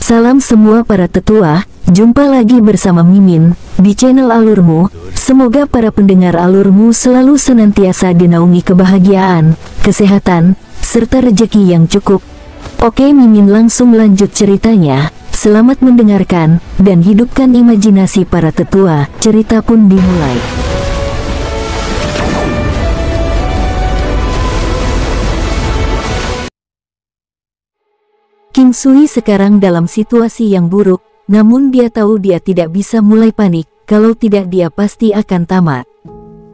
Salam semua para tetua, jumpa lagi bersama Mimin di channel Alurmu. Semoga para pendengar Alurmu selalu senantiasa dinaungi kebahagiaan, kesehatan, serta rezeki yang cukup. Oke, Mimin langsung lanjut ceritanya. Selamat mendengarkan dan hidupkan imajinasi para tetua. Cerita pun dimulai. King Sui sekarang dalam situasi yang buruk, namun dia tahu dia tidak bisa mulai panik, kalau tidak dia pasti akan tamat.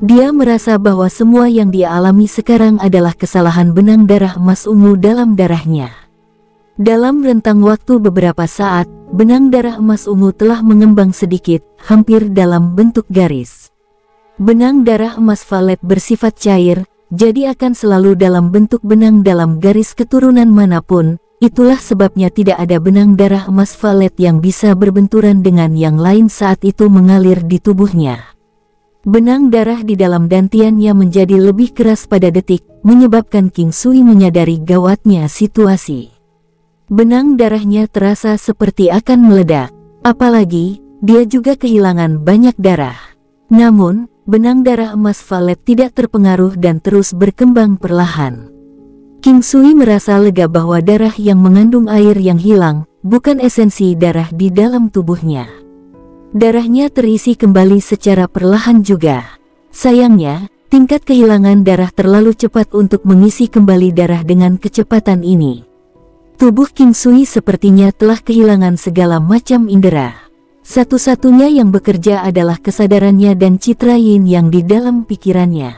Dia merasa bahwa semua yang dia alami sekarang adalah kesalahan benang darah emas ungu dalam darahnya. Dalam rentang waktu beberapa saat, benang darah emas ungu telah mengembang sedikit, hampir dalam bentuk garis. Benang darah emas valet bersifat cair, jadi akan selalu dalam bentuk benang dalam garis keturunan manapun. Itulah sebabnya tidak ada benang darah emas valet yang bisa berbenturan dengan yang lain saat itu mengalir di tubuhnya. Benang darah di dalam dantiannya menjadi lebih keras pada detik, menyebabkan King Sui menyadari gawatnya situasi. Benang darahnya terasa seperti akan meledak, apalagi dia juga kehilangan banyak darah. Namun, benang darah emas valet tidak terpengaruh dan terus berkembang perlahan. King Sui merasa lega bahwa darah yang mengandung air yang hilang, bukan esensi darah di dalam tubuhnya. Darahnya terisi kembali secara perlahan juga. Sayangnya, tingkat kehilangan darah terlalu cepat untuk mengisi kembali darah dengan kecepatan ini. Tubuh King Sui sepertinya telah kehilangan segala macam indera. Satu-satunya yang bekerja adalah kesadarannya dan citra yin yang di dalam pikirannya.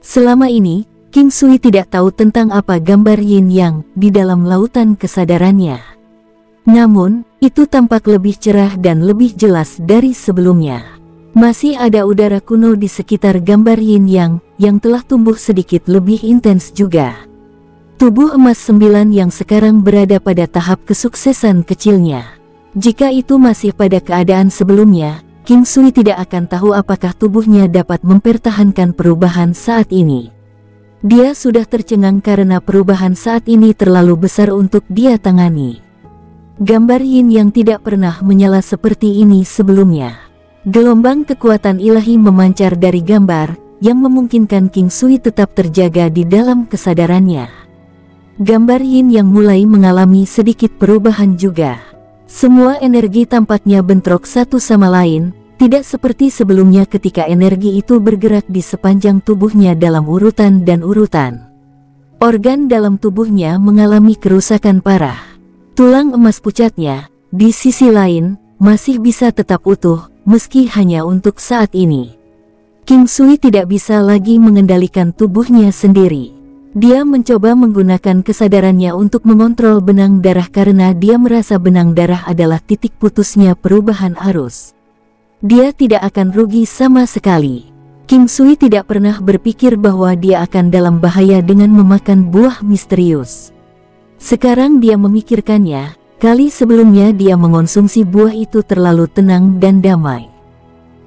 Selama ini, King Sui tidak tahu tentang apa gambar yin yang di dalam lautan kesadarannya. Namun, itu tampak lebih cerah dan lebih jelas dari sebelumnya. Masih ada udara kuno di sekitar gambar yin yang telah tumbuh sedikit lebih intens juga. Tubuh emas 9 yang sekarang berada pada tahap kesuksesan kecilnya. Jika itu masih pada keadaan sebelumnya, King Sui tidak akan tahu apakah tubuhnya dapat mempertahankan perubahan saat ini. Dia sudah tercengang karena perubahan saat ini terlalu besar untuk dia tangani. Gambar yin yang tidak pernah menyala seperti ini sebelumnya. Gelombang kekuatan ilahi memancar dari gambar, yang memungkinkan King Sui tetap terjaga di dalam kesadarannya. Gambar yin yang mulai mengalami sedikit perubahan juga. Semua energi tampaknya bentrok satu sama lain, tidak seperti sebelumnya ketika energi itu bergerak di sepanjang tubuhnya dalam urutan dan urutan. Organ dalam tubuhnya mengalami kerusakan parah. Tulang emas pucatnya, di sisi lain, masih bisa tetap utuh, meski hanya untuk saat ini. King Sui tidak bisa lagi mengendalikan tubuhnya sendiri. Dia mencoba menggunakan kesadarannya untuk mengontrol benang darah karena dia merasa benang darah adalah titik putusnya perubahan arus. Dia tidak akan rugi sama sekali. King Sui tidak pernah berpikir bahwa dia akan dalam bahaya dengan memakan buah misterius. Sekarang dia memikirkannya, kali sebelumnya dia mengonsumsi buah itu terlalu tenang dan damai.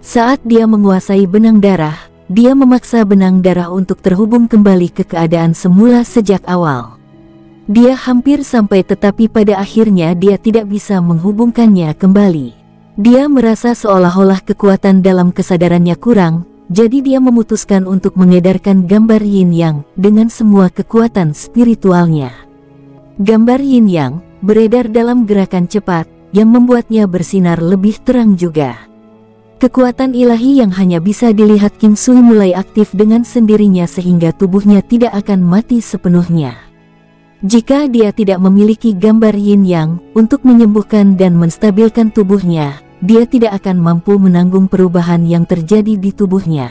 Saat dia menguasai benang darah, dia memaksa benang darah untuk terhubung kembali ke keadaan semula sejak awal. Dia hampir sampai tetapi pada akhirnya dia tidak bisa menghubungkannya kembali. Dia merasa seolah-olah kekuatan dalam kesadarannya kurang, jadi dia memutuskan untuk mengedarkan gambar yin yang dengan semua kekuatan spiritualnya. Gambar yin yang beredar dalam gerakan cepat, yang membuatnya bersinar lebih terang juga. Kekuatan ilahi yang hanya bisa dilihat King Sui mulai aktif dengan sendirinya sehingga tubuhnya tidak akan mati sepenuhnya. Jika dia tidak memiliki gambar yin yang untuk menyembuhkan dan menstabilkan tubuhnya, dia tidak akan mampu menanggung perubahan yang terjadi di tubuhnya.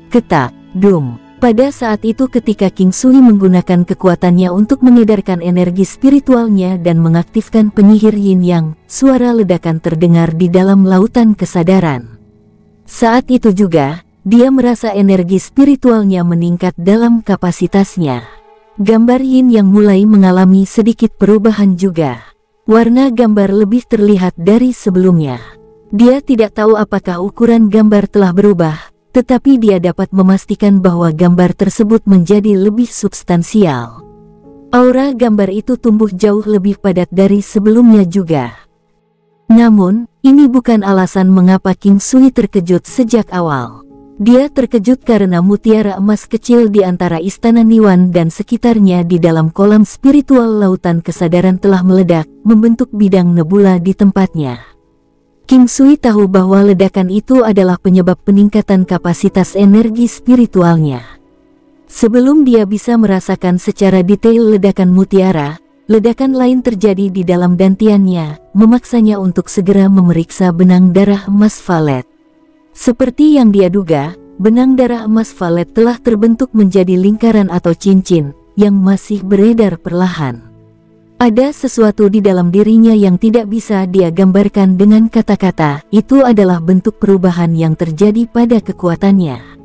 Ketak, dum. Pada saat itu ketika King Sui menggunakan kekuatannya untuk mengedarkan energi spiritualnya dan mengaktifkan penyihir yin yang, suara ledakan terdengar di dalam lautan kesadaran. Saat itu juga, dia merasa energi spiritualnya meningkat dalam kapasitasnya. Gambar yin yang mulai mengalami sedikit perubahan juga. Warna gambar lebih terlihat dari sebelumnya. Dia tidak tahu apakah ukuran gambar telah berubah, tetapi dia dapat memastikan bahwa gambar tersebut menjadi lebih substansial. Aura gambar itu tumbuh jauh lebih padat dari sebelumnya juga. Namun, ini bukan alasan mengapa King Sui terkejut sejak awal. Dia terkejut karena mutiara emas kecil di antara istana Niwan dan sekitarnya di dalam kolam spiritual lautan kesadaran telah meledak, membentuk bidang nebula di tempatnya. King Sui tahu bahwa ledakan itu adalah penyebab peningkatan kapasitas energi spiritualnya. Sebelum dia bisa merasakan secara detail ledakan mutiara, ledakan lain terjadi di dalam dantiannya, memaksanya untuk segera memeriksa benang darah emas Valet. Seperti yang dia duga, benang darah emas Valet telah terbentuk menjadi lingkaran atau cincin, yang masih beredar perlahan. Ada sesuatu di dalam dirinya yang tidak bisa dia gambarkan dengan kata-kata, itu adalah bentuk perubahan yang terjadi pada kekuatannya.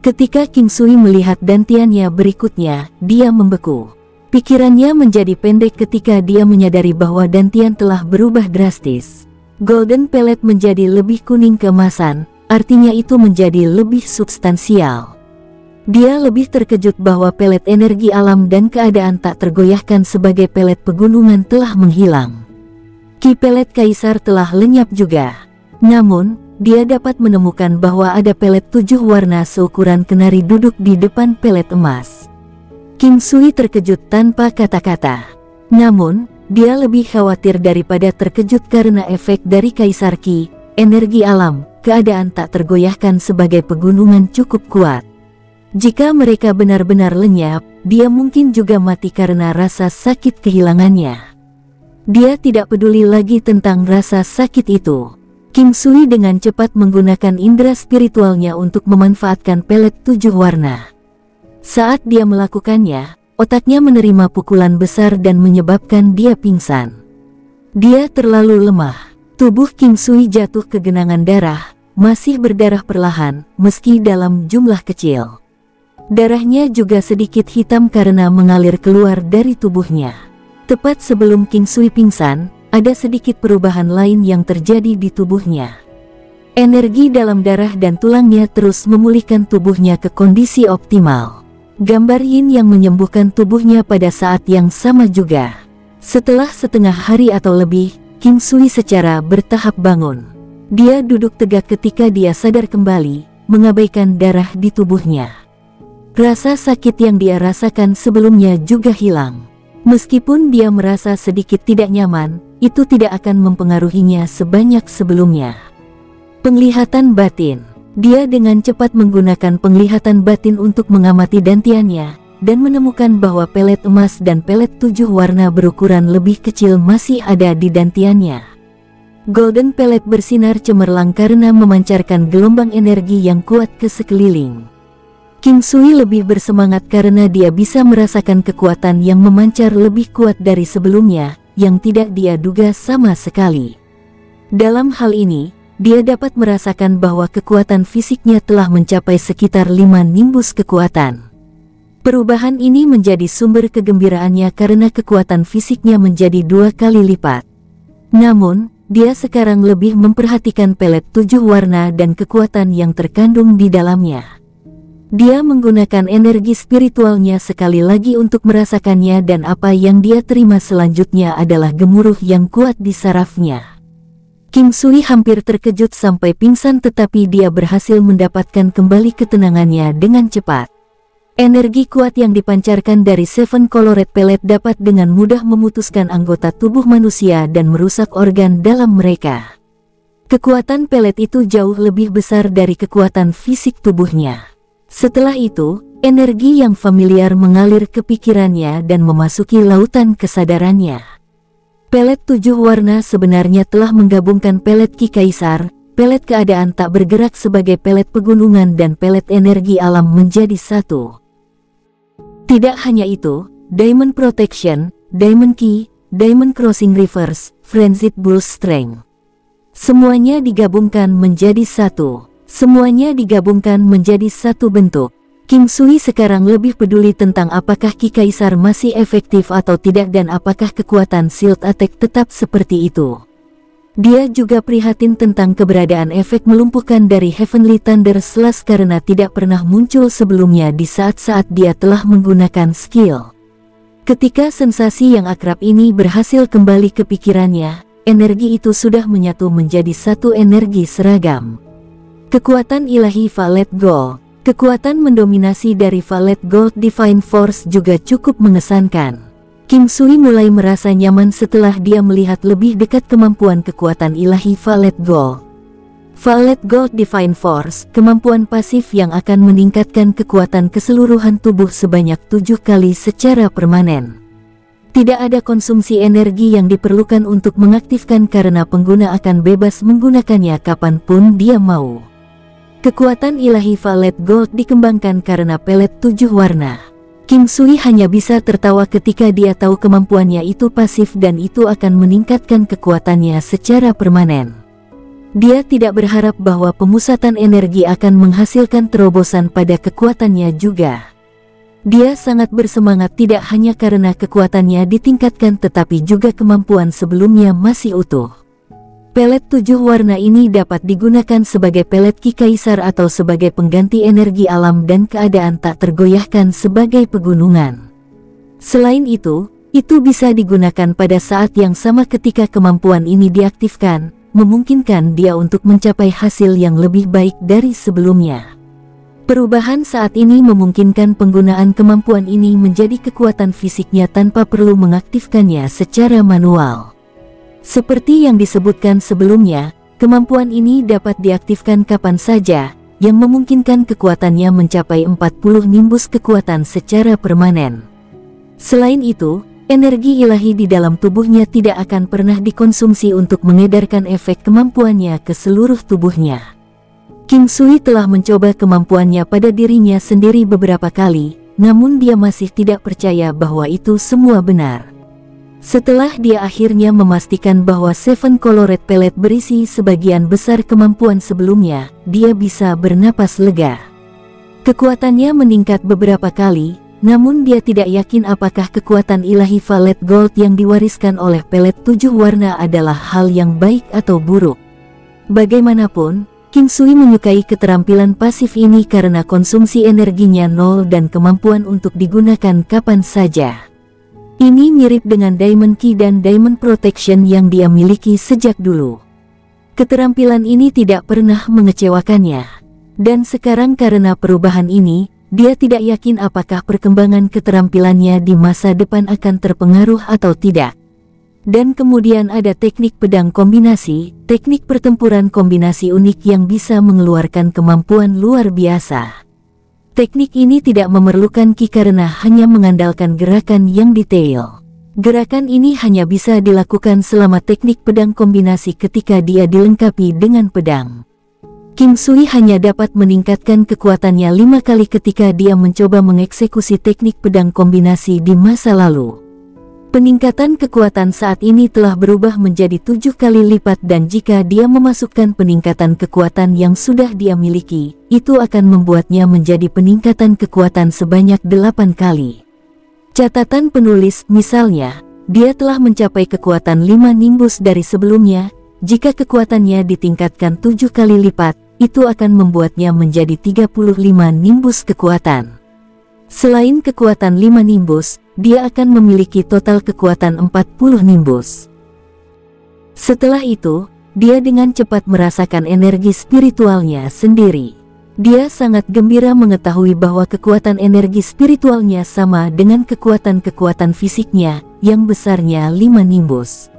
Ketika King Sui melihat dantiannya berikutnya, dia membeku. Pikirannya menjadi pendek ketika dia menyadari bahwa dantian telah berubah drastis. Golden Pellet menjadi lebih kuning keemasan, artinya itu menjadi lebih substansial. Dia lebih terkejut bahwa pelet energi alam dan keadaan tak tergoyahkan sebagai pelet pegunungan telah menghilang. Ki pelet kaisar telah lenyap juga. Namun, dia dapat menemukan bahwa ada pelet 7 warna seukuran kenari duduk di depan pelet emas. King Sui terkejut tanpa kata-kata. Namun, dia lebih khawatir daripada terkejut karena efek dari Kaisar Ki, energi alam, keadaan tak tergoyahkan sebagai pegunungan cukup kuat. Jika mereka benar-benar lenyap, dia mungkin juga mati karena rasa sakit kehilangannya. Dia tidak peduli lagi tentang rasa sakit itu. King Sui dengan cepat menggunakan indera spiritualnya untuk memanfaatkan pelet 7 warna. Saat dia melakukannya, otaknya menerima pukulan besar dan menyebabkan dia pingsan. Dia terlalu lemah. Tubuh King Sui jatuh ke genangan darah, masih berdarah perlahan, meski dalam jumlah kecil. Darahnya juga sedikit hitam karena mengalir keluar dari tubuhnya. Tepat sebelum King Sui pingsan, ada sedikit perubahan lain yang terjadi di tubuhnya. Energi dalam darah dan tulangnya terus memulihkan tubuhnya ke kondisi optimal. Gambar yin yang menyembuhkan tubuhnya pada saat yang sama juga. Setelah setengah hari atau lebih, King Sui secara bertahap bangun. Dia duduk tegak ketika dia sadar kembali, mengabaikan darah di tubuhnya. Rasa sakit yang dia rasakan sebelumnya juga hilang. Meskipun dia merasa sedikit tidak nyaman, itu tidak akan mempengaruhinya sebanyak sebelumnya. Penglihatan batin. Dia dengan cepat menggunakan penglihatan batin untuk mengamati dantiannya, dan menemukan bahwa pelet emas dan pelet 7 warna berukuran lebih kecil masih ada di dantiannya. Golden Pellet bersinar cemerlang karena memancarkan gelombang energi yang kuat ke sekeliling. King Sui lebih bersemangat karena dia bisa merasakan kekuatan yang memancar lebih kuat dari sebelumnya, yang tidak dia duga sama sekali. Dalam hal ini, dia dapat merasakan bahwa kekuatan fisiknya telah mencapai sekitar 5 nimbus kekuatan. Perubahan ini menjadi sumber kegembiraannya karena kekuatan fisiknya menjadi 2 kali lipat. Namun, dia sekarang lebih memperhatikan pelet 7 warna dan kekuatan yang terkandung di dalamnya. Dia menggunakan energi spiritualnya sekali lagi untuk merasakannya dan apa yang dia terima selanjutnya adalah gemuruh yang kuat di sarafnya. King Sui hampir terkejut sampai pingsan tetapi dia berhasil mendapatkan kembali ketenangannya dengan cepat. Energi kuat yang dipancarkan dari Seven Colored Pellet dapat dengan mudah memutuskan anggota tubuh manusia dan merusak organ dalam mereka. Kekuatan pelet itu jauh lebih besar dari kekuatan fisik tubuhnya. Setelah itu, energi yang familiar mengalir ke pikirannya dan memasuki lautan kesadarannya. Pelet 7 warna sebenarnya telah menggabungkan pelet Ki Kaisar, pelet keadaan tak bergerak sebagai pelet pegunungan dan pelet energi alam menjadi satu. Tidak hanya itu, Diamond Protection, Diamond Ki, Diamond Crossing Reverse, Frenzied Bull Strength. Semuanya digabungkan menjadi satu. Semuanya digabungkan menjadi satu bentuk. King Sui sekarang lebih peduli tentang apakah Ki Kaisar masih efektif atau tidak dan apakah kekuatan Shield Attack tetap seperti itu. Dia juga prihatin tentang keberadaan efek melumpuhkan dari Heavenly Thunder Slash karena tidak pernah muncul sebelumnya di saat-saat dia telah menggunakan skill. Ketika sensasi yang akrab ini berhasil kembali ke pikirannya, energi itu sudah menyatu menjadi satu energi seragam. Kekuatan ilahi Violet Gold. Kekuatan mendominasi dari Violet Gold Divine Force juga cukup mengesankan. King Sui mulai merasa nyaman setelah dia melihat lebih dekat kemampuan kekuatan ilahi Violet Gold. Violet Gold Divine Force, kemampuan pasif yang akan meningkatkan kekuatan keseluruhan tubuh sebanyak 7 kali secara permanen. Tidak ada konsumsi energi yang diperlukan untuk mengaktifkan karena pengguna akan bebas menggunakannya kapanpun dia mau. Kekuatan ilahi Violet Gold dikembangkan karena pelet 7 warna. King Sui hanya bisa tertawa ketika dia tahu kemampuannya itu pasif dan itu akan meningkatkan kekuatannya secara permanen. Dia tidak berharap bahwa pemusatan energi akan menghasilkan terobosan pada kekuatannya juga. Dia sangat bersemangat tidak hanya karena kekuatannya ditingkatkan tetapi juga kemampuan sebelumnya masih utuh. Pelet 7 warna ini dapat digunakan sebagai pelet Ki Kaisar atau sebagai pengganti energi alam dan keadaan tak tergoyahkan sebagai pegunungan. Selain itu bisa digunakan pada saat yang sama ketika kemampuan ini diaktifkan, memungkinkan dia untuk mencapai hasil yang lebih baik dari sebelumnya. Perubahan saat ini memungkinkan penggunaan kemampuan ini menjadi kekuatan fisiknya tanpa perlu mengaktifkannya secara manual. Seperti yang disebutkan sebelumnya, kemampuan ini dapat diaktifkan kapan saja, yang memungkinkan kekuatannya mencapai 40 nimbus kekuatan secara permanen. Selain itu, energi ilahi di dalam tubuhnya tidak akan pernah dikonsumsi untuk mengedarkan efek kemampuannya ke seluruh tubuhnya. King Sui telah mencoba kemampuannya pada dirinya sendiri beberapa kali, namun dia masih tidak percaya bahwa itu semua benar. Setelah dia akhirnya memastikan bahwa Seven Colored Pellet berisi sebagian besar kemampuan sebelumnya, dia bisa bernapas lega. Kekuatannya meningkat beberapa kali, namun dia tidak yakin apakah kekuatan ilahi Violet Gold yang diwariskan oleh pelet 7 warna adalah hal yang baik atau buruk. Bagaimanapun, King Sui menyukai keterampilan pasif ini karena konsumsi energinya nol dan kemampuan untuk digunakan kapan saja. Ini mirip dengan Diamond Key dan Diamond Protection yang dia miliki sejak dulu. Keterampilan ini tidak pernah mengecewakannya. Dan sekarang karena perubahan ini, dia tidak yakin apakah perkembangan keterampilannya di masa depan akan terpengaruh atau tidak. Dan kemudian ada teknik pedang kombinasi, teknik pertempuran kombinasi unik yang bisa mengeluarkan kemampuan luar biasa. Teknik ini tidak memerlukan ki karena hanya mengandalkan gerakan yang detail. Gerakan ini hanya bisa dilakukan selama teknik pedang kombinasi ketika dia dilengkapi dengan pedang. King Sui hanya dapat meningkatkan kekuatannya 5 kali ketika dia mencoba mengeksekusi teknik pedang kombinasi di masa lalu. Peningkatan kekuatan saat ini telah berubah menjadi 7 kali lipat dan jika dia memasukkan peningkatan kekuatan yang sudah dia miliki, itu akan membuatnya menjadi peningkatan kekuatan sebanyak 8 kali. Catatan penulis, misalnya, dia telah mencapai kekuatan 5 nimbus dari sebelumnya, jika kekuatannya ditingkatkan 7 kali lipat, itu akan membuatnya menjadi 35 nimbus kekuatan. Selain kekuatan 5 nimbus, dia akan memiliki total kekuatan 40 nimbus. Setelah itu, dia dengan cepat merasakan energi spiritualnya sendiri. Dia sangat gembira mengetahui bahwa kekuatan energi spiritualnya sama dengan kekuatan-kekuatan fisiknya, yang besarnya 5 nimbus.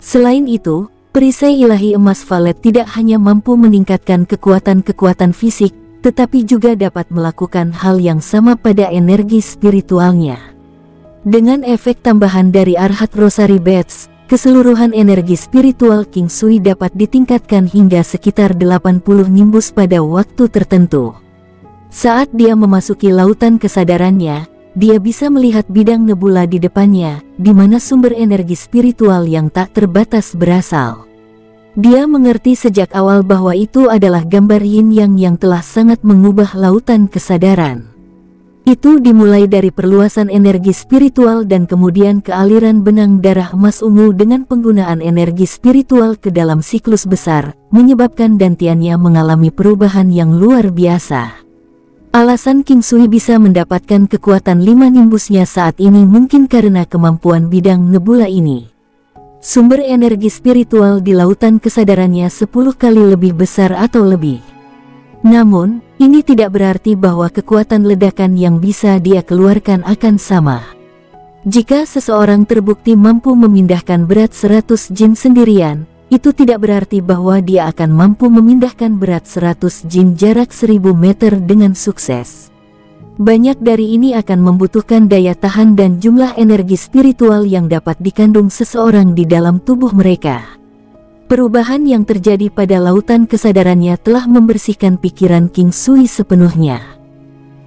Selain itu, perisai ilahi emas Violet tidak hanya mampu meningkatkan kekuatan-kekuatan fisik, tetapi juga dapat melakukan hal yang sama pada energi spiritualnya. Dengan efek tambahan dari Arhat Rosary Beads, keseluruhan energi spiritual King Sui dapat ditingkatkan hingga sekitar 80 nimbus pada waktu tertentu. Saat dia memasuki lautan kesadarannya, dia bisa melihat bidang nebula di depannya, di mana sumber energi spiritual yang tak terbatas berasal. Dia mengerti sejak awal bahwa itu adalah gambar yin yang telah sangat mengubah lautan kesadaran. Itu dimulai dari perluasan energi spiritual dan kemudian ke aliran benang darah emas ungu dengan penggunaan energi spiritual ke dalam siklus besar, menyebabkan dantiannya mengalami perubahan yang luar biasa. Alasan King Sui bisa mendapatkan kekuatan 5 nimbusnya saat ini mungkin karena kemampuan bidang nebula ini. Sumber energi spiritual di lautan kesadarannya 10 kali lebih besar atau lebih. Namun, ini tidak berarti bahwa kekuatan ledakan yang bisa dia keluarkan akan sama. Jika seseorang terbukti mampu memindahkan berat 100 jin sendirian, itu tidak berarti bahwa dia akan mampu memindahkan berat 100 jin jarak 1000 meter dengan sukses. Banyak dari ini akan membutuhkan daya tahan dan jumlah energi spiritual yang dapat dikandung seseorang di dalam tubuh mereka. Perubahan yang terjadi pada lautan kesadarannya telah membersihkan pikiran King Sui sepenuhnya.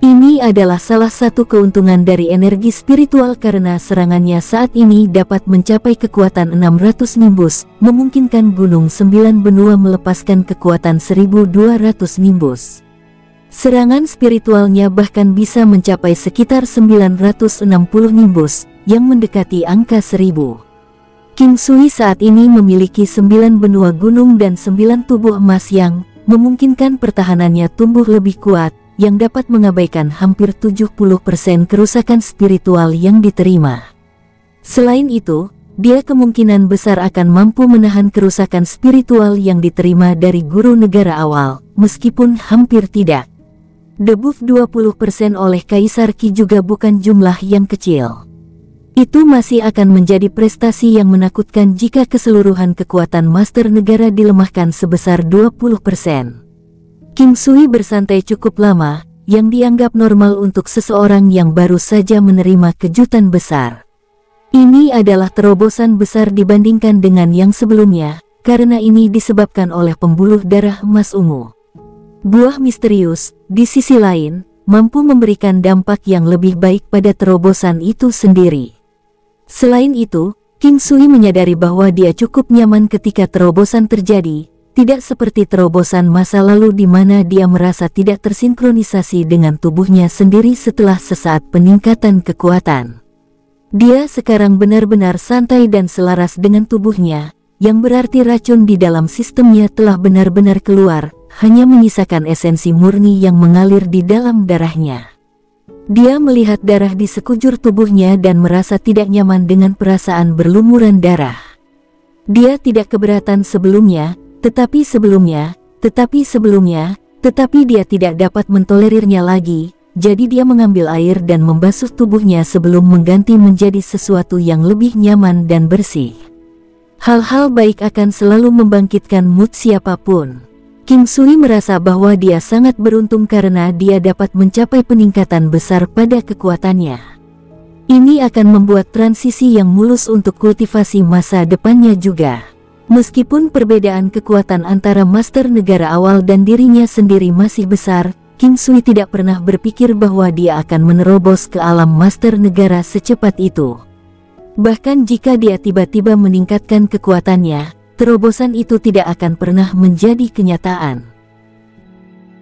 Ini adalah salah satu keuntungan dari energi spiritual karena serangannya saat ini dapat mencapai kekuatan 600 nimbus, memungkinkan Gunung 9 Benua melepaskan kekuatan 1200 nimbus. Serangan spiritualnya bahkan bisa mencapai sekitar 960 nimbus, yang mendekati angka 1000. King Sui saat ini memiliki 9 benua gunung dan 9 tubuh emas yang memungkinkan pertahanannya tumbuh lebih kuat, yang dapat mengabaikan hampir 70% kerusakan spiritual yang diterima. Selain itu, dia kemungkinan besar akan mampu menahan kerusakan spiritual yang diterima dari guru negara awal, meskipun hampir tidak. Debuff 20% oleh Kaisar Qi juga bukan jumlah yang kecil. Itu masih akan menjadi prestasi yang menakutkan jika keseluruhan kekuatan Master Negara dilemahkan sebesar 20%. King Sui bersantai cukup lama, yang dianggap normal untuk seseorang yang baru saja menerima kejutan besar. Ini adalah terobosan besar dibandingkan dengan yang sebelumnya, karena ini disebabkan oleh pembuluh darah emas ungu. Buah misterius, di sisi lain, mampu memberikan dampak yang lebih baik pada terobosan itu sendiri. Selain itu, King Sui menyadari bahwa dia cukup nyaman ketika terobosan terjadi, tidak seperti terobosan masa lalu di mana dia merasa tidak tersinkronisasi dengan tubuhnya sendiri setelah sesaat peningkatan kekuatan. Dia sekarang benar-benar santai dan selaras dengan tubuhnya, yang berarti racun di dalam sistemnya telah benar-benar keluar, hanya menyisakan esensi murni yang mengalir di dalam darahnya. Dia melihat darah di sekujur tubuhnya dan merasa tidak nyaman dengan perasaan berlumuran darah. Dia tidak keberatan sebelumnya, tetapi dia tidak dapat mentolerirnya lagi, jadi dia mengambil air dan membasuh tubuhnya sebelum mengganti menjadi sesuatu yang lebih nyaman dan bersih. Hal-hal baik akan selalu membangkitkan mood siapapun. King Sui merasa bahwa dia sangat beruntung karena dia dapat mencapai peningkatan besar pada kekuatannya. Ini akan membuat transisi yang mulus untuk kultivasi masa depannya juga. Meskipun perbedaan kekuatan antara Master Negara awal dan dirinya sendiri masih besar, King Sui tidak pernah berpikir bahwa dia akan menerobos ke alam Master Negara secepat itu. Bahkan jika dia tiba-tiba meningkatkan kekuatannya, terobosan itu tidak akan pernah menjadi kenyataan.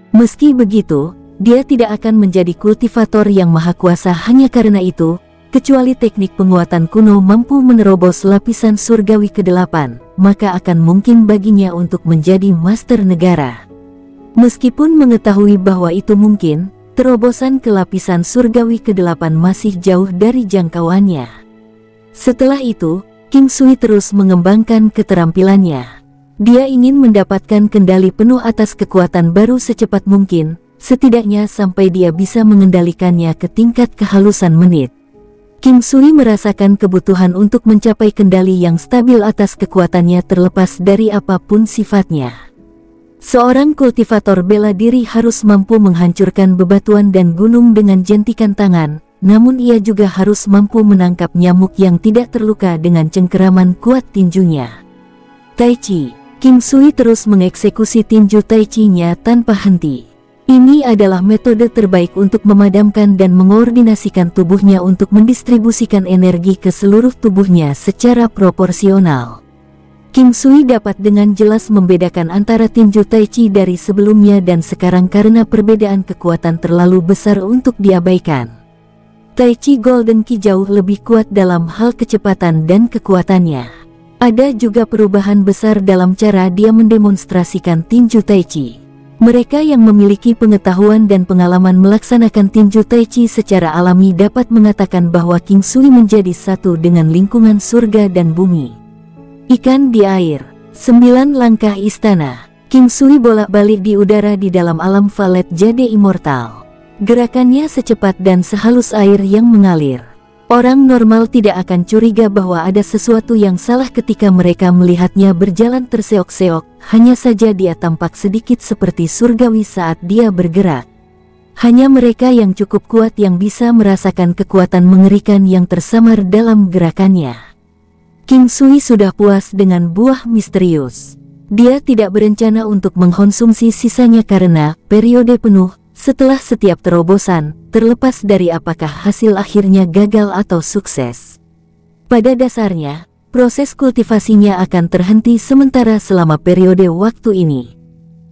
Meski begitu, dia tidak akan menjadi kultivator yang maha kuasa hanya karena itu, kecuali teknik penguatan kuno mampu menerobos lapisan surgawi ke-8, maka akan mungkin baginya untuk menjadi Master Negara. Meskipun mengetahui bahwa itu mungkin, terobosan ke lapisan surgawi ke-8 masih jauh dari jangkauannya. Setelah itu, King Sui terus mengembangkan keterampilannya. Dia ingin mendapatkan kendali penuh atas kekuatan baru secepat mungkin, setidaknya sampai dia bisa mengendalikannya ke tingkat kehalusan menit. King Sui merasakan kebutuhan untuk mencapai kendali yang stabil atas kekuatannya terlepas dari apapun sifatnya. Seorang kultivator bela diri harus mampu menghancurkan bebatuan dan gunung dengan jentikan tangan, namun ia juga harus mampu menangkap nyamuk yang tidak terluka dengan cengkeraman kuat tinjunya. Tai Chi. King Sui terus mengeksekusi tinju Tai Chi-nya tanpa henti. Ini adalah metode terbaik untuk memadamkan dan mengordinasikan tubuhnya untuk mendistribusikan energi ke seluruh tubuhnya secara proporsional. King Sui dapat dengan jelas membedakan antara tinju Tai Chi dari sebelumnya dan sekarang karena perbedaan kekuatan terlalu besar untuk diabaikan. Tai Chi Golden Ki jauh lebih kuat dalam hal kecepatan dan kekuatannya. Ada juga perubahan besar dalam cara dia mendemonstrasikan tinju Tai Chi. Mereka yang memiliki pengetahuan dan pengalaman melaksanakan tinju Tai Chi secara alami dapat mengatakan bahwa King Sui menjadi satu dengan lingkungan surga dan bumi. Ikan di air. 9 langkah istana. King Sui bolak-balik di udara di dalam alam Valet Jade Immortal. Gerakannya secepat dan sehalus air yang mengalir. Orang normal tidak akan curiga bahwa ada sesuatu yang salah ketika mereka melihatnya berjalan terseok-seok, hanya saja dia tampak sedikit seperti surgawi saat dia bergerak. Hanya mereka yang cukup kuat yang bisa merasakan kekuatan mengerikan yang tersamar dalam gerakannya. King Sui sudah puas dengan buah misterius. Dia tidak berencana untuk mengkonsumsi sisanya karena periode penuh setelah setiap terobosan, terlepas dari apakah hasil akhirnya gagal atau sukses. Pada dasarnya, proses kultivasinya akan terhenti sementara selama periode waktu ini.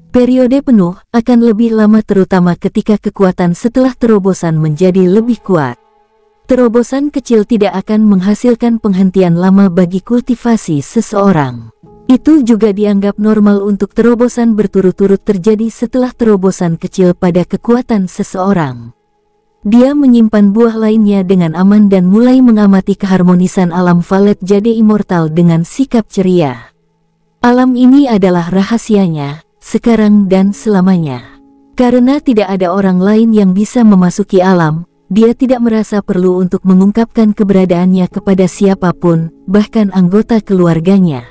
Periode penuh akan lebih lama terutama ketika kekuatan setelah terobosan menjadi lebih kuat. Terobosan kecil tidak akan menghasilkan penghentian lama bagi kultivasi seseorang. Itu juga dianggap normal untuk terobosan berturut-turut terjadi setelah terobosan kecil pada kekuatan seseorang. Dia menyimpan buah lainnya dengan aman dan mulai mengamati keharmonisan alam Valet Jade Immortal dengan sikap ceria. Alam ini adalah rahasianya, sekarang dan selamanya. Karena tidak ada orang lain yang bisa memasuki alam, dia tidak merasa perlu untuk mengungkapkan keberadaannya kepada siapapun, bahkan anggota keluarganya.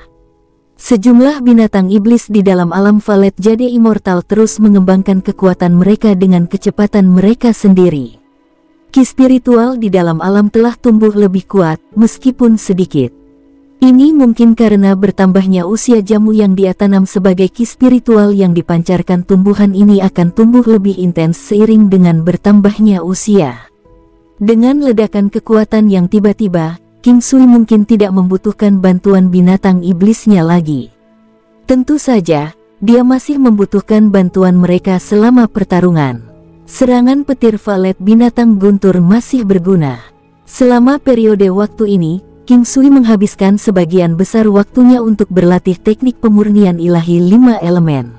Sejumlah binatang iblis di dalam alam Valet Jade Immortal terus mengembangkan kekuatan mereka dengan kecepatan mereka sendiri. Ki spiritual di dalam alam telah tumbuh lebih kuat, meskipun sedikit. Ini mungkin karena bertambahnya usia jamu yang dia tanam sebagai ki spiritual yang dipancarkan tumbuhan ini akan tumbuh lebih intens seiring dengan bertambahnya usia. Dengan ledakan kekuatan yang tiba-tiba, King Sui mungkin tidak membutuhkan bantuan binatang iblisnya lagi. Tentu saja, dia masih membutuhkan bantuan mereka selama pertarungan. Serangan petir Valet binatang guntur masih berguna. Selama periode waktu ini, King Sui menghabiskan sebagian besar waktunya untuk berlatih teknik pemurnian ilahi 5 elemen.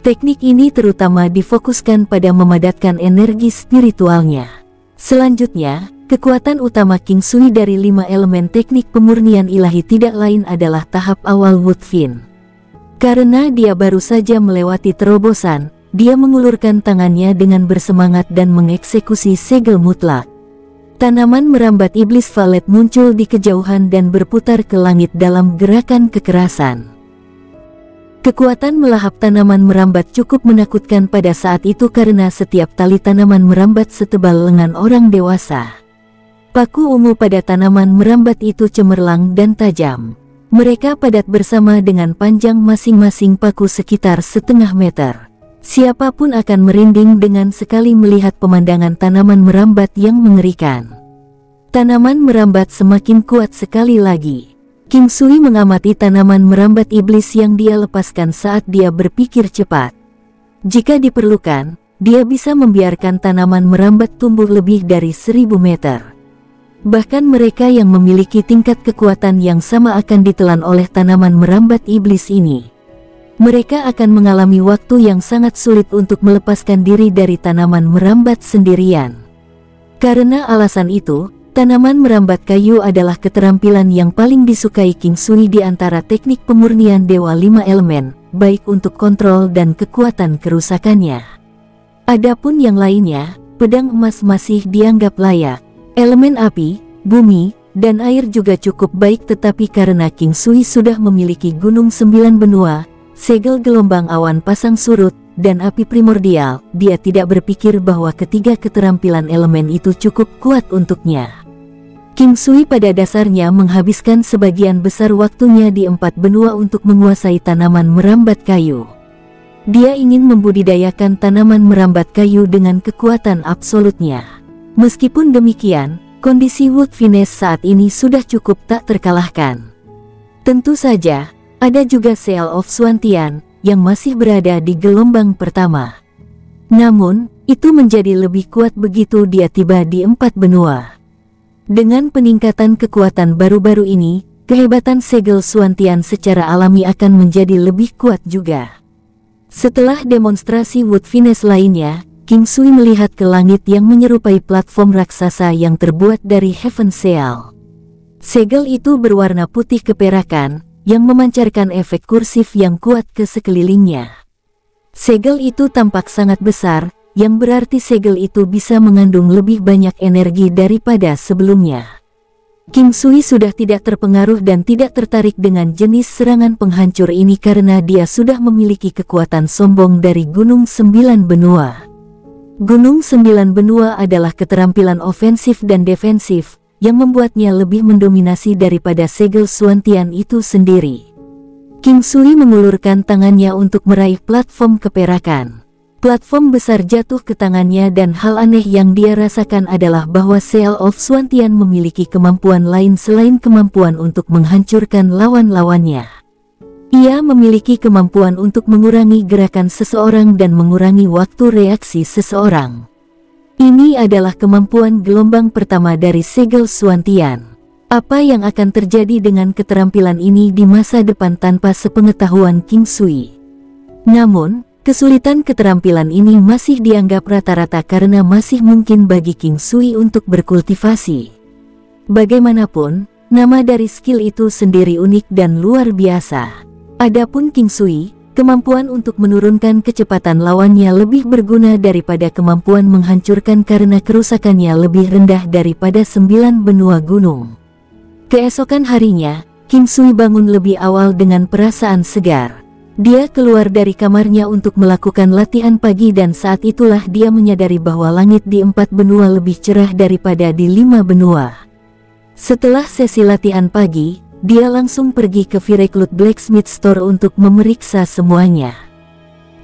Teknik ini terutama difokuskan pada memadatkan energi spiritualnya. Selanjutnya, kekuatan utama King Sui dari 5 elemen teknik pemurnian ilahi tidak lain adalah tahap awal Woodfin. Karena dia baru saja melewati terobosan, dia mengulurkan tangannya dengan bersemangat dan mengeksekusi segel mutlak. Tanaman merambat iblis Valet muncul di kejauhan dan berputar ke langit dalam gerakan kekerasan. Kekuatan melahap tanaman merambat cukup menakutkan pada saat itu karena setiap tali tanaman merambat setebal lengan orang dewasa. Paku ungu pada tanaman merambat itu cemerlang dan tajam. Mereka padat bersama dengan panjang masing-masing paku sekitar setengah meter. Siapapun akan merinding dengan sekali melihat pemandangan tanaman merambat yang mengerikan. Tanaman merambat semakin kuat sekali lagi. King Sui mengamati tanaman merambat iblis yang dia lepaskan saat dia berpikir cepat. Jika diperlukan, dia bisa membiarkan tanaman merambat tumbuh lebih dari 1000 meter. Bahkan mereka yang memiliki tingkat kekuatan yang sama akan ditelan oleh tanaman merambat iblis ini. Mereka akan mengalami waktu yang sangat sulit untuk melepaskan diri dari tanaman merambat sendirian. Karena alasan itu, tanaman merambat kayu adalah keterampilan yang paling disukai King Sui di antara teknik pemurnian Dewa 5 Elemen, baik untuk kontrol dan kekuatan kerusakannya. Adapun yang lainnya, pedang emas masih dianggap layak. Elemen api, bumi, dan air juga cukup baik tetapi karena King Sui sudah memiliki gunung 9 benua, segel gelombang awan pasang surut, dan api primordial, dia tidak berpikir bahwa ketiga keterampilan elemen itu cukup kuat untuknya. King Sui pada dasarnya menghabiskan sebagian besar waktunya di 4 benua untuk menguasai tanaman merambat kayu. Dia ingin membudidayakan tanaman merambat kayu dengan kekuatan absolutnya. Meskipun demikian, kondisi Woodfiness saat ini sudah cukup tak terkalahkan. Tentu saja, ada juga Seal of Swantian yang masih berada di gelombang pertama. Namun, itu menjadi lebih kuat begitu dia tiba di 4 benua. Dengan peningkatan kekuatan baru-baru ini, kehebatan segel Swantian secara alami akan menjadi lebih kuat juga. Setelah demonstrasi Wood Finesse lainnya, King Sui melihat ke langit yang menyerupai platform raksasa yang terbuat dari Heaven Sail. Segel itu berwarna putih keperakan, yang memancarkan efek kursif yang kuat ke sekelilingnya. Segel itu tampak sangat besar, yang berarti segel itu bisa mengandung lebih banyak energi daripada sebelumnya. King Sui sudah tidak terpengaruh dan tidak tertarik dengan jenis serangan penghancur ini karena dia sudah memiliki kekuatan sombong dari Gunung Sembilan Benua. Gunung Sembilan Benua adalah keterampilan ofensif dan defensif, yang membuatnya lebih mendominasi daripada segel Xuantian itu sendiri. King Sui mengulurkan tangannya untuk meraih platform keperakan. Platform besar jatuh ke tangannya dan hal aneh yang dia rasakan adalah bahwa Seal of Xuantian memiliki kemampuan lain selain kemampuan untuk menghancurkan lawan-lawannya. Ia memiliki kemampuan untuk mengurangi gerakan seseorang dan mengurangi waktu reaksi seseorang. Ini adalah kemampuan gelombang pertama dari segel Xuantian. Apa yang akan terjadi dengan keterampilan ini di masa depan tanpa sepengetahuan King Sui? Namun, kesulitan keterampilan ini masih dianggap rata-rata karena masih mungkin bagi King Sui untuk berkultivasi. Bagaimanapun, nama dari skill itu sendiri unik dan luar biasa. Adapun King Sui, kemampuan untuk menurunkan kecepatan lawannya lebih berguna daripada kemampuan menghancurkan karena kerusakannya lebih rendah daripada 9 benua gunung. Keesokan harinya, King Sui bangun lebih awal dengan perasaan segar. Dia keluar dari kamarnya untuk melakukan latihan pagi dan saat itulah dia menyadari bahwa langit di 4 benua lebih cerah daripada di 5 benua. Setelah sesi latihan pagi, dia langsung pergi ke Virecloud Blacksmith Store untuk memeriksa semuanya.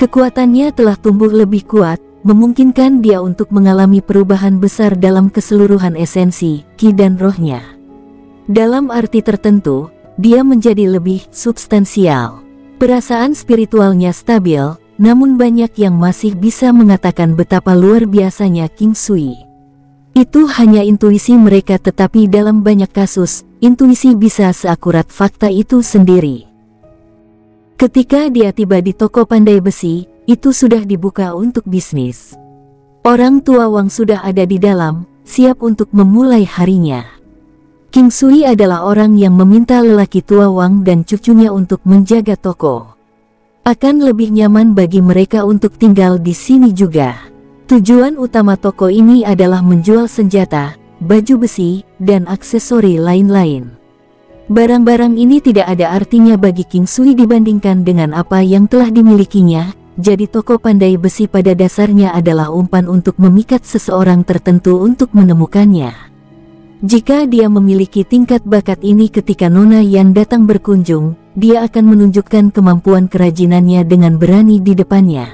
Kekuatannya telah tumbuh lebih kuat, memungkinkan dia untuk mengalami perubahan besar dalam keseluruhan esensi, ki dan rohnya. Dalam arti tertentu, dia menjadi lebih substansial. Perasaan spiritualnya stabil, namun banyak yang masih bisa mengatakan betapa luar biasanya King Sui. Itu hanya intuisi mereka tetapi dalam banyak kasus, intuisi bisa seakurat fakta itu sendiri. Ketika dia tiba di toko pandai besi, itu sudah dibuka untuk bisnis. Orang tua Wang sudah ada di dalam, siap untuk memulai harinya. King Sui adalah orang yang meminta lelaki tua Wang dan cucunya untuk menjaga toko. Akan lebih nyaman bagi mereka untuk tinggal di sini juga. Tujuan utama toko ini adalah menjual senjata, baju besi, dan aksesori lain-lain. Barang-barang ini tidak ada artinya bagi King Sui dibandingkan dengan apa yang telah dimilikinya, jadi toko pandai besi pada dasarnya adalah umpan untuk memikat seseorang tertentu untuk menemukannya. Jika dia memiliki tingkat bakat ini ketika Nona Yan datang berkunjung, dia akan menunjukkan kemampuan kerajinannya dengan berani di depannya.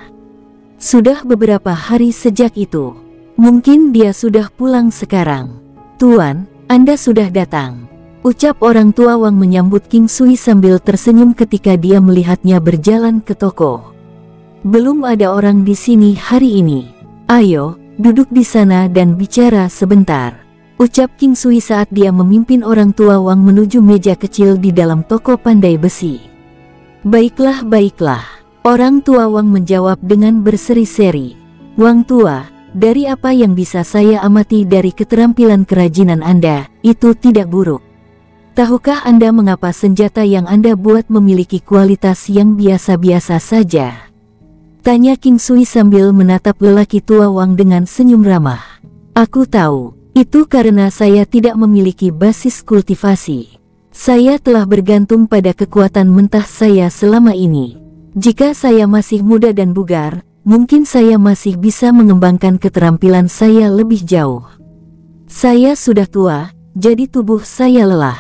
Sudah beberapa hari sejak itu. Mungkin dia sudah pulang sekarang. Tuan, Anda sudah datang. Ucap orang tua Wang menyambut King Sui sambil tersenyum ketika dia melihatnya berjalan ke toko. Belum ada orang di sini hari ini. Ayo, duduk di sana dan bicara sebentar. Ucap King Sui saat dia memimpin orang tua Wang menuju meja kecil di dalam toko pandai besi. Baiklah, baiklah. Orang tua Wang menjawab dengan berseri-seri. Wang tua, dari apa yang bisa saya amati dari keterampilan kerajinan Anda, itu tidak buruk. Tahukah Anda mengapa senjata yang Anda buat memiliki kualitas yang biasa-biasa saja? Tanya King Sui sambil menatap lelaki tua Wang dengan senyum ramah. Aku tahu. Itu karena saya tidak memiliki basis kultivasi. Saya telah bergantung pada kekuatan mentah saya selama ini. Jika saya masih muda dan bugar, mungkin saya masih bisa mengembangkan keterampilan saya lebih jauh. Saya sudah tua, jadi tubuh saya lelah.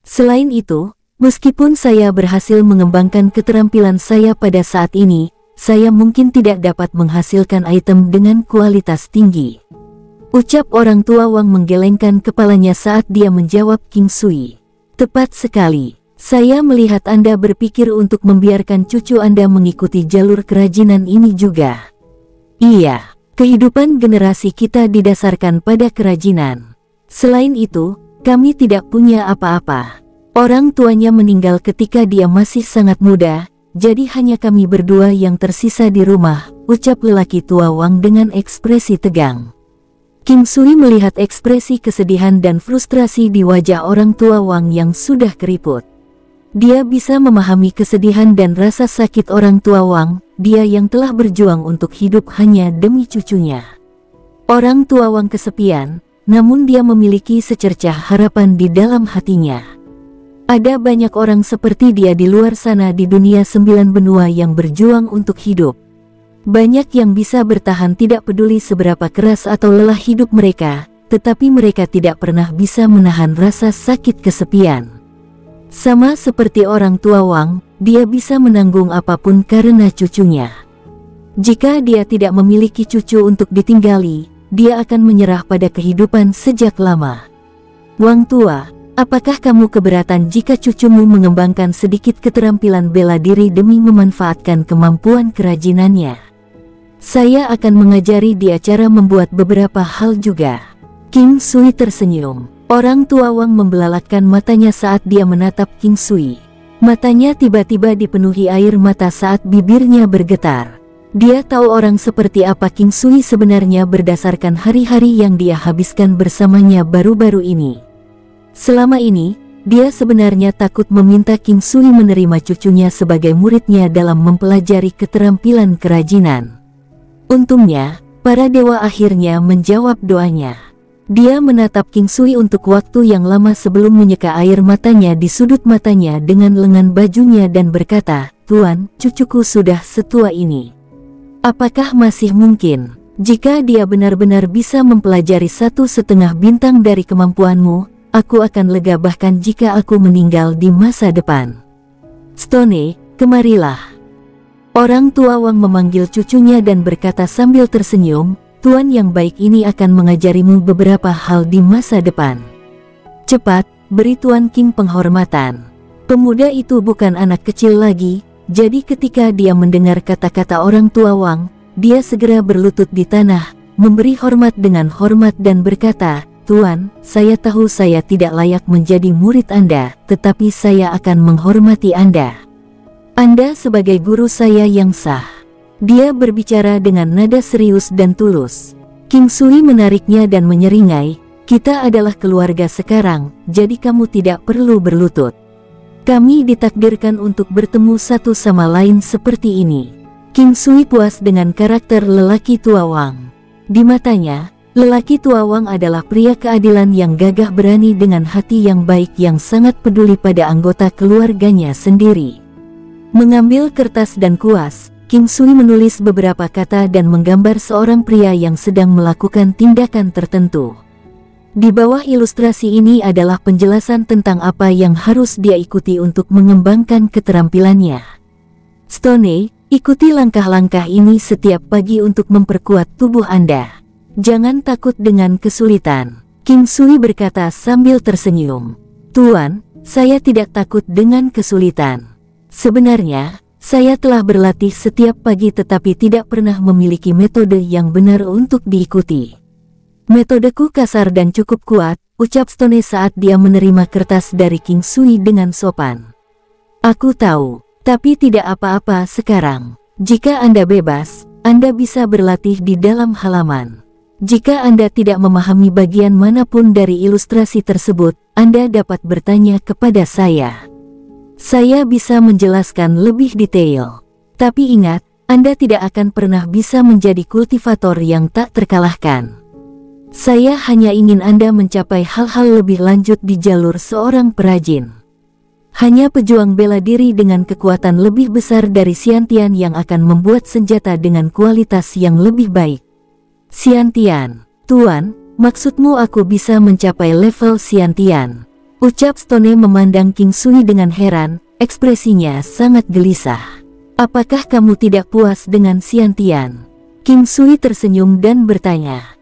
Selain itu, meskipun saya berhasil mengembangkan keterampilan saya pada saat ini, saya mungkin tidak dapat menghasilkan item dengan kualitas tinggi. Ucap orang tua Wang menggelengkan kepalanya saat dia menjawab King Sui. Tepat sekali. Saya melihat Anda berpikir untuk membiarkan cucu Anda mengikuti jalur kerajinan ini juga. Iya, kehidupan generasi kita didasarkan pada kerajinan. Selain itu, kami tidak punya apa-apa. Orang tuanya meninggal ketika dia masih sangat muda, jadi hanya kami berdua yang tersisa di rumah, ucap lelaki tua Wang dengan ekspresi tegang. King Sui melihat ekspresi kesedihan dan frustrasi di wajah orang tua Wang yang sudah keriput. Dia bisa memahami kesedihan dan rasa sakit orang tua Wang, dia yang telah berjuang untuk hidup hanya demi cucunya. Orang tua Wang kesepian, namun dia memiliki secercah harapan di dalam hatinya. Ada banyak orang seperti dia di luar sana di dunia 9 benua yang berjuang untuk hidup. Banyak yang bisa bertahan tidak peduli seberapa keras atau lelah hidup mereka, tetapi mereka tidak pernah bisa menahan rasa sakit kesepian. Sama seperti orang tua Wang, dia bisa menanggung apapun karena cucunya. Jika dia tidak memiliki cucu untuk ditinggali, dia akan menyerah pada kehidupan sejak lama. Wang tua, apakah kamu keberatan jika cucumu mengembangkan sedikit keterampilan bela diri demi memanfaatkan kemampuan kerajinannya? Saya akan mengajari dia cara membuat beberapa hal juga. King Sui tersenyum. Orang tua Wang membelalakan matanya saat dia menatap King Sui. Matanya tiba-tiba dipenuhi air mata saat bibirnya bergetar. Dia tahu orang seperti apa King Sui sebenarnya berdasarkan hari-hari yang dia habiskan bersamanya baru-baru ini. Selama ini, dia sebenarnya takut meminta King Sui menerima cucunya sebagai muridnya dalam mempelajari keterampilan kerajinan. Untungnya, para dewa akhirnya menjawab doanya. Dia menatap King Sui untuk waktu yang lama sebelum menyeka air matanya di sudut matanya dengan lengan bajunya dan berkata, "Tuan, cucuku sudah setua ini. Apakah masih mungkin, jika dia benar-benar bisa mempelajari 1,5 bintang dari kemampuanmu, aku akan lega bahkan jika aku meninggal di masa depan. Stone, kemarilah." Orang tua Wang memanggil cucunya dan berkata sambil tersenyum, "Tuan yang baik ini akan mengajarimu beberapa hal di masa depan. Cepat, beri Tuan King penghormatan." Pemuda itu bukan anak kecil lagi, jadi ketika dia mendengar kata-kata orang tua Wang, dia segera berlutut di tanah, memberi hormat dengan hormat dan berkata, "Tuan, saya tahu saya tidak layak menjadi murid Anda, tetapi saya akan menghormati Anda. Anda sebagai guru saya yang sah." Dia berbicara dengan nada serius dan tulus. King Sui menariknya dan menyeringai, "Kita adalah keluarga sekarang, jadi kamu tidak perlu berlutut. Kami ditakdirkan untuk bertemu satu sama lain seperti ini." King Sui puas dengan karakter lelaki tua Wang. Di matanya, lelaki tua Wang adalah pria keadilan yang gagah berani dengan hati yang baik yang sangat peduli pada anggota keluarganya sendiri. Mengambil kertas dan kuas, King Sui menulis beberapa kata dan menggambar seorang pria yang sedang melakukan tindakan tertentu. Di bawah ilustrasi ini adalah penjelasan tentang apa yang harus dia ikuti untuk mengembangkan keterampilannya. "Stone, ikuti langkah-langkah ini setiap pagi untuk memperkuat tubuh Anda. Jangan takut dengan kesulitan." King Sui berkata sambil tersenyum, "Tuan, saya tidak takut dengan kesulitan. Sebenarnya, saya telah berlatih setiap pagi tetapi tidak pernah memiliki metode yang benar untuk diikuti. Metodeku kasar dan cukup kuat," ucap Stone saat dia menerima kertas dari King Sui dengan sopan. "Aku tahu, tapi tidak apa-apa sekarang. Jika Anda bebas, Anda bisa berlatih di dalam halaman. Jika Anda tidak memahami bagian manapun dari ilustrasi tersebut, Anda dapat bertanya kepada saya. Saya bisa menjelaskan lebih detail. Tapi ingat, Anda tidak akan pernah bisa menjadi kultivator yang tak terkalahkan. Saya hanya ingin Anda mencapai hal-hal lebih lanjut di jalur seorang perajin. Hanya pejuang bela diri dengan kekuatan lebih besar dari Xiantian yang akan membuat senjata dengan kualitas yang lebih baik." "Xiantian, Tuan, maksudmu aku bisa mencapai level Xiantian?" ucap Stone memandang King Sui dengan heran, ekspresinya sangat gelisah. "Apakah kamu tidak puas dengan Xiantian?" King Sui tersenyum dan bertanya,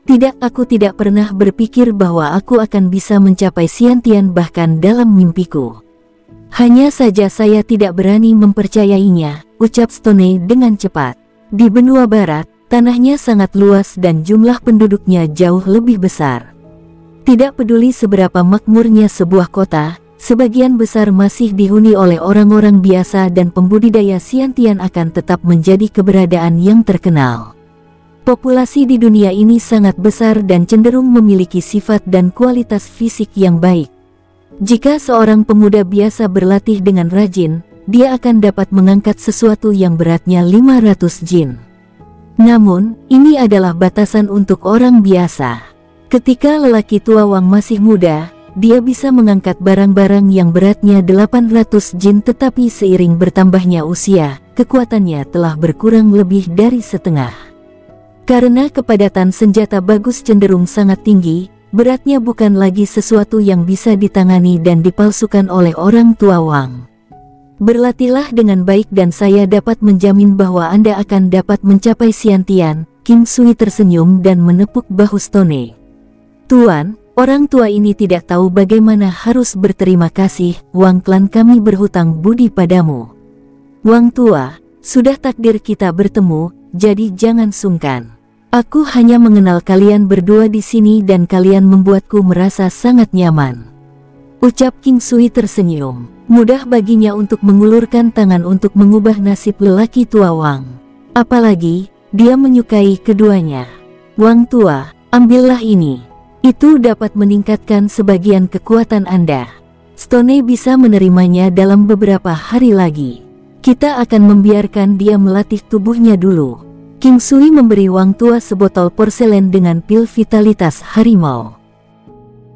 Tidak, aku tidak pernah berpikir bahwa aku akan bisa mencapai Xiantian bahkan dalam mimpiku. Hanya saja saya tidak berani mempercayainya," ucap Stone dengan cepat. Di benua barat, tanahnya sangat luas dan jumlah penduduknya jauh lebih besar. Tidak peduli seberapa makmurnya sebuah kota, sebagian besar masih dihuni oleh orang-orang biasa dan pembudidaya Xiantian akan tetap menjadi keberadaan yang terkenal. Populasi di dunia ini sangat besar dan cenderung memiliki sifat dan kualitas fisik yang baik. Jika seorang pemuda biasa berlatih dengan rajin, dia akan dapat mengangkat sesuatu yang beratnya 500 jin. Namun, ini adalah batasan untuk orang biasa. Ketika lelaki tua Wang masih muda, dia bisa mengangkat barang-barang yang beratnya 800 jin, tetapi seiring bertambahnya usia, kekuatannya telah berkurang lebih dari setengah. Karena kepadatan senjata bagus cenderung sangat tinggi, beratnya bukan lagi sesuatu yang bisa ditangani dan dipalsukan oleh orang tua Wang. Berlatihlah dengan baik dan saya dapat menjamin bahwa Anda akan dapat mencapai Xiantian. King Sui tersenyum dan menepuk bahu Stone. Tuan, orang tua ini tidak tahu bagaimana harus berterima kasih. Wang klan kami berhutang budi padamu. Wang tua, sudah takdir kita bertemu, jadi jangan sungkan. Aku hanya mengenal kalian berdua di sini dan kalian membuatku merasa sangat nyaman. Ucap King Sui tersenyum. Mudah baginya untuk mengulurkan tangan untuk mengubah nasib lelaki tua Wang. Apalagi, dia menyukai keduanya. Wang tua, ambillah ini. Itu dapat meningkatkan sebagian kekuatan Anda. Stone bisa menerimanya dalam beberapa hari lagi. Kita akan membiarkan dia melatih tubuhnya dulu. King Sui memberi Wang tua sebotol porselen dengan pil vitalitas harimau.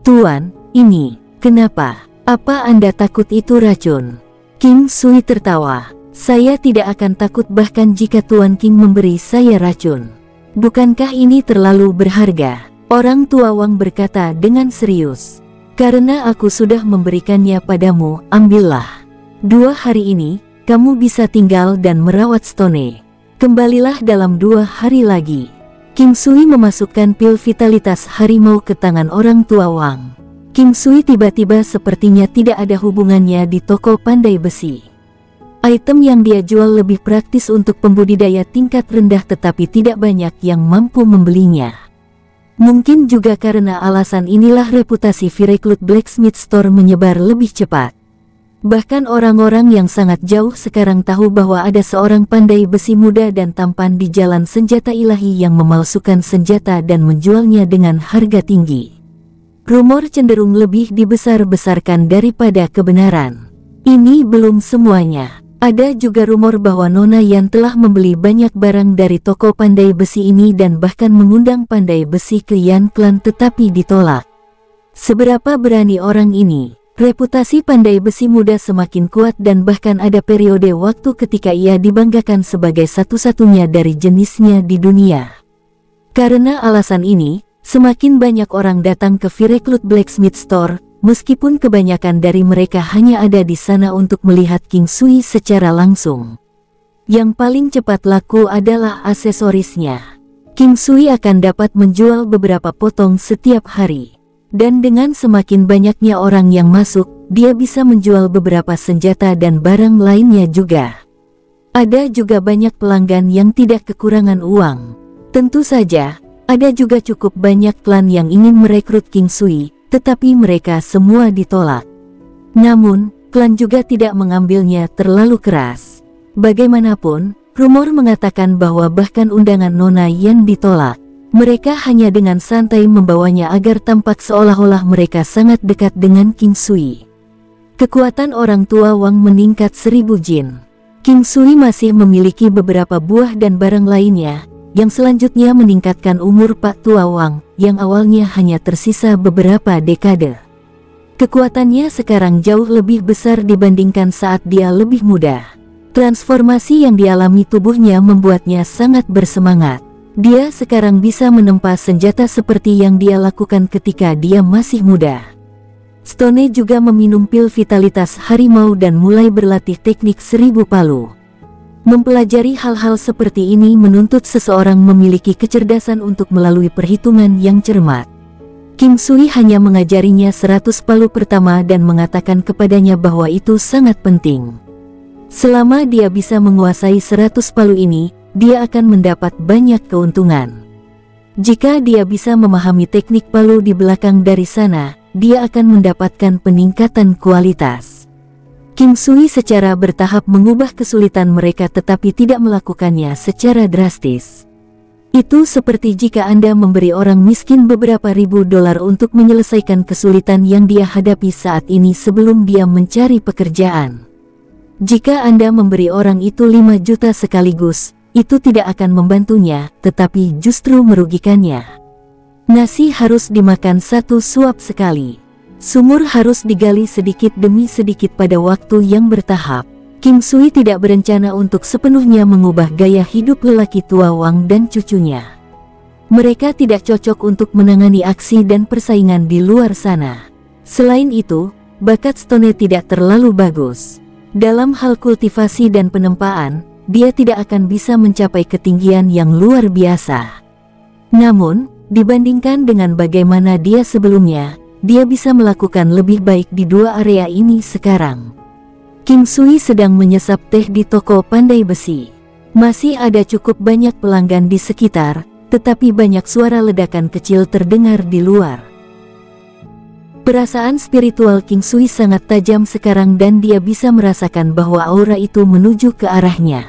Tuan, ini, kenapa? Apa Anda takut itu racun? King Sui tertawa. Saya tidak akan takut bahkan jika Tuan King memberi saya racun. Bukankah ini terlalu berharga? Orang tua Wang berkata dengan serius. Karena aku sudah memberikannya padamu, ambillah. 2 hari ini, kamu bisa tinggal dan merawat Stone. Kembalilah dalam 2 hari lagi. King Sui memasukkan pil vitalitas harimau ke tangan orang tua Wang. King Sui tiba-tiba sepertinya tidak ada hubungannya di toko pandai besi. Item yang dia jual lebih praktis untuk pembudidaya tingkat rendah tetapi tidak banyak yang mampu membelinya. Mungkin juga karena alasan inilah reputasi V-Recruit Blacksmith Store menyebar lebih cepat. Bahkan orang-orang yang sangat jauh sekarang tahu bahwa ada seorang pandai besi muda dan tampan di jalan senjata ilahi yang memalsukan senjata dan menjualnya dengan harga tinggi. Rumor cenderung lebih dibesar-besarkan daripada kebenaran. Ini belum semuanya. Ada juga rumor bahwa Nona Yan telah membeli banyak barang dari toko pandai besi ini dan bahkan mengundang pandai besi ke Yan Clan tetapi ditolak. Seberapa berani orang ini? Reputasi pandai besi muda semakin kuat dan bahkan ada periode waktu ketika ia dibanggakan sebagai satu-satunya dari jenisnya di dunia. Karena alasan ini, semakin banyak orang datang ke V-Recruit Blacksmith Store, meskipun kebanyakan dari mereka hanya ada di sana untuk melihat King Sui secara langsung. Yang paling cepat laku adalah aksesorisnya. King Sui akan dapat menjual beberapa potong setiap hari. Dan dengan semakin banyaknya orang yang masuk, dia bisa menjual beberapa senjata dan barang lainnya juga. Ada juga banyak pelanggan yang tidak kekurangan uang. Tentu saja, ada juga cukup banyak klan yang ingin merekrut King Sui, tetapi mereka semua ditolak. Namun, klan juga tidak mengambilnya terlalu keras. Bagaimanapun, rumor mengatakan bahwa bahkan undangan Nona Yan ditolak. Mereka hanya dengan santai membawanya agar tampak seolah-olah mereka sangat dekat dengan King Sui. Kekuatan orang tua Wang meningkat 1000 jin. King Sui masih memiliki beberapa buah dan barang lainnya, yang selanjutnya meningkatkan umur Pak Tua Wang, yang awalnya hanya tersisa beberapa dekade. Kekuatannya sekarang jauh lebih besar dibandingkan saat dia lebih muda. Transformasi yang dialami tubuhnya membuatnya sangat bersemangat. Dia sekarang bisa menempa senjata seperti yang dia lakukan ketika dia masih muda. Stone juga meminum pil vitalitas harimau dan mulai berlatih teknik 1000 palu. Mempelajari hal-hal seperti ini menuntut seseorang memiliki kecerdasan untuk melalui perhitungan yang cermat. King Sui hanya mengajarinya 100 palu pertama dan mengatakan kepadanya bahwa itu sangat penting. Selama dia bisa menguasai 100 palu ini, dia akan mendapat banyak keuntungan. Jika dia bisa memahami teknik palu di belakang dari sana, dia akan mendapatkan peningkatan kualitas. King Sui secara bertahap mengubah kesulitan mereka tetapi tidak melakukannya secara drastis. Itu seperti jika Anda memberi orang miskin beberapa ribu dolar untuk menyelesaikan kesulitan yang dia hadapi saat ini sebelum dia mencari pekerjaan. Jika Anda memberi orang itu 5 juta sekaligus, itu tidak akan membantunya, tetapi justru merugikannya. Nasi harus dimakan 1 suap sekali. Sumur harus digali sedikit demi sedikit pada waktu yang bertahap. King Sui tidak berencana untuk sepenuhnya mengubah gaya hidup lelaki tua Wang dan cucunya. Mereka tidak cocok untuk menangani aksi dan persaingan di luar sana. Selain itu, bakat Stone tidak terlalu bagus. Dalam hal kultivasi dan penempaan, dia tidak akan bisa mencapai ketinggian yang luar biasa. Namun, dibandingkan dengan bagaimana dia sebelumnya, dia bisa melakukan lebih baik di 2 area ini sekarang. King Sui sedang menyesap teh di toko pandai besi. Masih ada cukup banyak pelanggan di sekitar, tetapi banyak suara ledakan kecil terdengar di luar. Perasaan spiritual King Sui sangat tajam sekarang dan dia bisa merasakan bahwa aura itu menuju ke arahnya.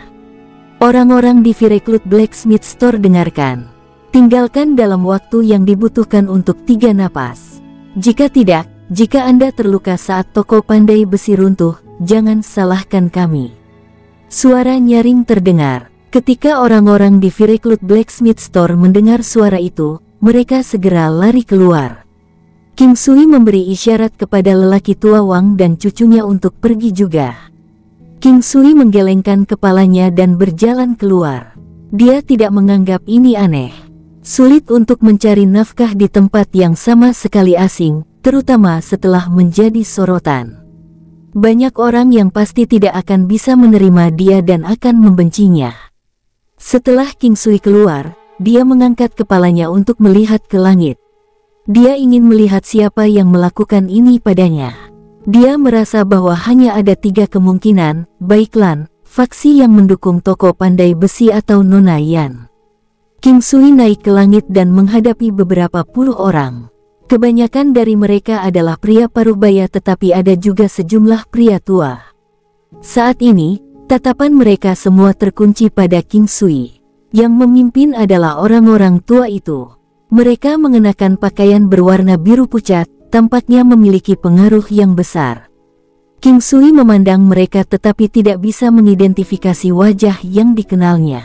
Orang-orang di Fireclut Blacksmith Store dengarkan. Tinggalkan dalam waktu yang dibutuhkan untuk 3 napas. Jika tidak, jika Anda terluka saat toko pandai besi runtuh, jangan salahkan kami. Suara nyaring terdengar. Ketika orang-orang di Fireclut Blacksmith Store mendengar suara itu, mereka segera lari keluar. King Sui memberi isyarat kepada lelaki tua Wang dan cucunya untuk pergi juga. King Sui menggelengkan kepalanya dan berjalan keluar. Dia tidak menganggap ini aneh. Sulit untuk mencari nafkah di tempat yang sama sekali asing, terutama setelah menjadi sorotan. Banyak orang yang pasti tidak akan bisa menerima dia dan akan membencinya. Setelah King Sui keluar, dia mengangkat kepalanya untuk melihat ke langit. Dia ingin melihat siapa yang melakukan ini padanya. Dia merasa bahwa hanya ada 3 kemungkinan, baik Lan, faksi yang mendukung toko pandai besi atau Nona Yan. King Sui naik ke langit dan menghadapi beberapa puluh orang. Kebanyakan dari mereka adalah pria parubaya tetapi ada juga sejumlah pria tua. Saat ini, tatapan mereka semua terkunci pada King Sui. Yang memimpin adalah orang-orang tua itu. Mereka mengenakan pakaian berwarna biru pucat, tampaknya memiliki pengaruh yang besar. King Sui memandang mereka tetapi tidak bisa mengidentifikasi wajah yang dikenalnya.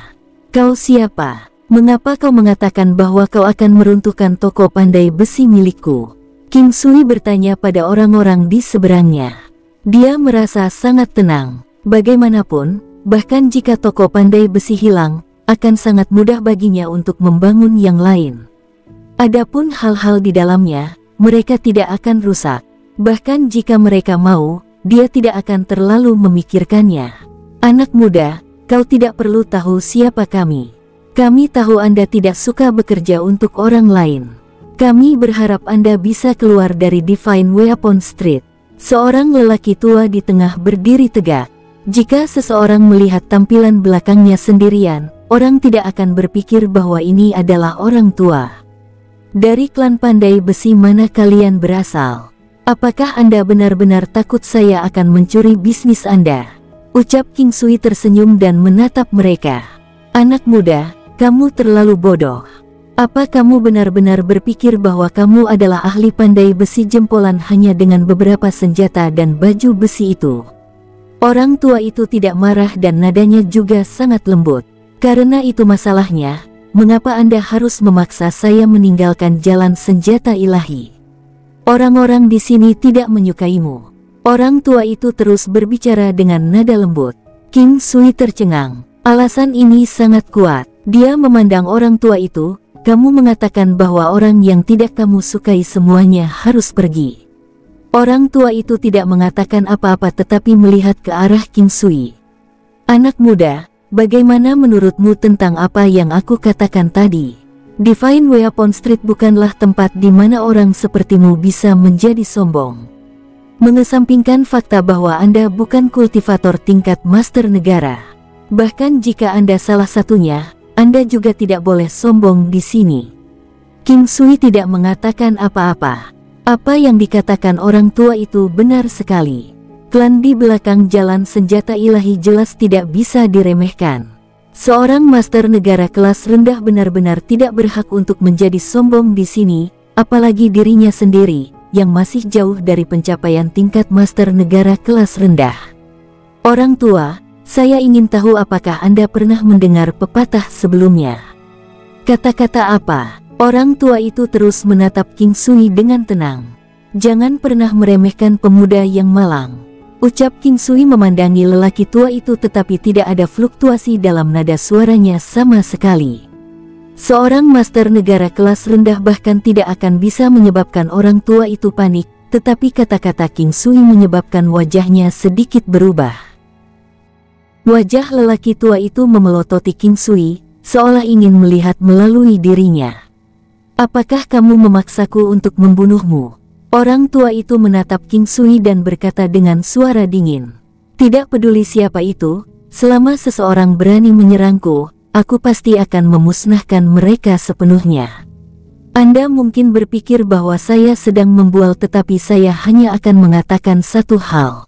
Kau siapa? Mengapa kau mengatakan bahwa kau akan meruntuhkan toko pandai besi milikku? King Sui bertanya pada orang-orang di seberangnya. Dia merasa sangat tenang. Bagaimanapun, bahkan jika toko pandai besi hilang, akan sangat mudah baginya untuk membangun yang lain. Adapun hal-hal di dalamnya, mereka tidak akan rusak. Bahkan jika mereka mau, dia tidak akan terlalu memikirkannya. Anak muda, kau tidak perlu tahu siapa kami. Kami tahu Anda tidak suka bekerja untuk orang lain. Kami berharap Anda bisa keluar dari Divine Weapon Street. Seorang lelaki tua di tengah berdiri tegak. Jika seseorang melihat tampilan belakangnya sendirian, orang tidak akan berpikir bahwa ini adalah orang tua. Dari klan pandai besi mana kalian berasal? Apakah Anda benar-benar takut saya akan mencuri bisnis Anda? Ucap King Sui tersenyum dan menatap mereka. Anak muda, kamu terlalu bodoh. Apa kamu benar-benar berpikir bahwa kamu adalah ahli pandai besi jempolan hanya dengan beberapa senjata dan baju besi itu? Orang tua itu tidak marah dan nadanya juga sangat lembut. Karena itu masalahnya, mengapa Anda harus memaksa saya meninggalkan jalan senjata ilahi? Orang-orang di sini tidak menyukaimu. Orang tua itu terus berbicara dengan nada lembut. King Sui tercengang. Alasan ini sangat kuat. Dia memandang orang tua itu. Kamu mengatakan bahwa orang yang tidak kamu sukai semuanya harus pergi. Orang tua itu tidak mengatakan apa-apa tetapi melihat ke arah King Sui. Anak muda, bagaimana menurutmu tentang apa yang aku katakan tadi? Divine Weapon Street bukanlah tempat di mana orang sepertimu bisa menjadi sombong. Mengesampingkan fakta bahwa Anda bukan kultivator tingkat master negara. Bahkan jika Anda salah satunya, Anda juga tidak boleh sombong di sini. King Sui tidak mengatakan apa-apa. Apa yang dikatakan orang tua itu benar sekali. Klan di belakang jalan senjata ilahi jelas tidak bisa diremehkan. Seorang master negara kelas rendah benar-benar tidak berhak untuk menjadi sombong di sini, apalagi dirinya sendiri, yang masih jauh dari pencapaian tingkat master negara kelas rendah. Orang tua, saya ingin tahu apakah Anda pernah mendengar pepatah sebelumnya? Kata-kata apa? Orang tua itu terus menatap King Sui dengan tenang. Jangan pernah meremehkan pemuda yang malang. Ucap King Sui memandangi lelaki tua itu, tetapi tidak ada fluktuasi dalam nada suaranya sama sekali. Seorang master negara kelas rendah bahkan tidak akan bisa menyebabkan orang tua itu panik, tetapi kata-kata King Sui menyebabkan wajahnya sedikit berubah. Wajah lelaki tua itu memelototi King Sui, seolah ingin melihat melalui dirinya. Apakah kamu memaksaku untuk membunuhmu? Orang tua itu menatap King Sui dan berkata dengan suara dingin. Tidak peduli siapa itu, selama seseorang berani menyerangku, aku pasti akan memusnahkan mereka sepenuhnya. Anda mungkin berpikir bahwa saya sedang membual, tetapi saya hanya akan mengatakan satu hal.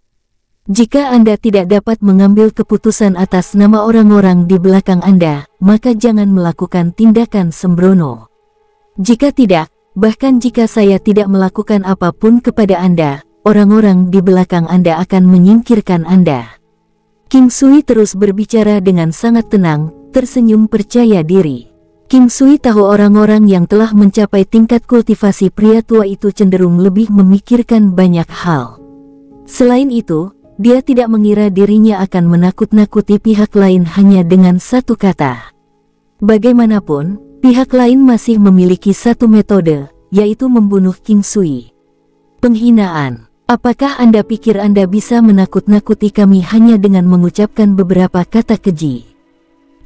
Jika Anda tidak dapat mengambil keputusan atas nama orang-orang di belakang Anda, maka jangan melakukan tindakan sembrono. Jika tidak, bahkan jika saya tidak melakukan apapun kepada Anda, orang-orang di belakang Anda akan menyingkirkan Anda. King Sui terus berbicara dengan sangat tenang, tersenyum percaya diri. King Sui tahu orang-orang yang telah mencapai tingkat kultivasi pria tua itu cenderung lebih memikirkan banyak hal. Selain itu, dia tidak mengira dirinya akan menakut-nakuti pihak lain hanya dengan satu kata. Bagaimanapun, pihak lain masih memiliki satu metode, yaitu membunuh King Sui. Penghinaan. Apakah Anda pikir Anda bisa menakut-nakuti kami hanya dengan mengucapkan beberapa kata keji?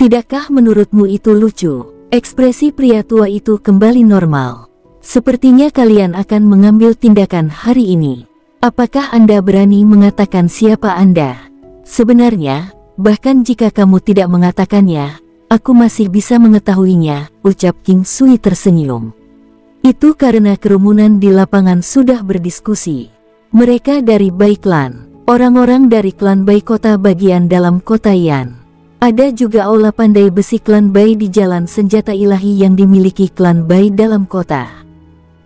Tidakkah menurutmu itu lucu? Ekspresi pria tua itu kembali normal. Sepertinya kalian akan mengambil tindakan hari ini. Apakah Anda berani mengatakan siapa Anda? Sebenarnya, bahkan jika kamu tidak mengatakannya, aku masih bisa mengetahuinya, ucap King Sui tersenyum. Itu karena kerumunan di lapangan sudah berdiskusi. Mereka dari Bai Klan, orang-orang dari klan Bai kota bagian dalam kota Yan. Ada juga aula pandai besi klan Bai di jalan senjata ilahi yang dimiliki klan Bai dalam kota.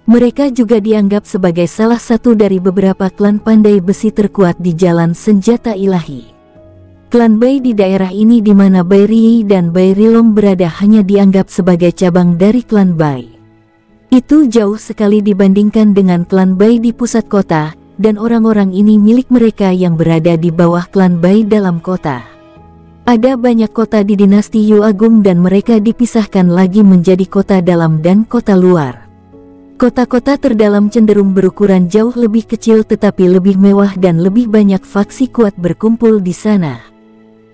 Mereka juga dianggap sebagai salah satu dari beberapa klan pandai besi terkuat di jalan senjata ilahi. Klan Bai di daerah ini di mana Bai Ri dan Bai Rilong berada hanya dianggap sebagai cabang dari klan Bai. Itu jauh sekali dibandingkan dengan klan Bai di pusat kota, dan orang-orang ini milik mereka yang berada di bawah klan Bai dalam kota. Ada banyak kota di dinasti Yu Agung dan mereka dipisahkan lagi menjadi kota dalam dan kota luar. Kota-kota terdalam cenderung berukuran jauh lebih kecil tetapi lebih mewah dan lebih banyak faksi kuat berkumpul di sana.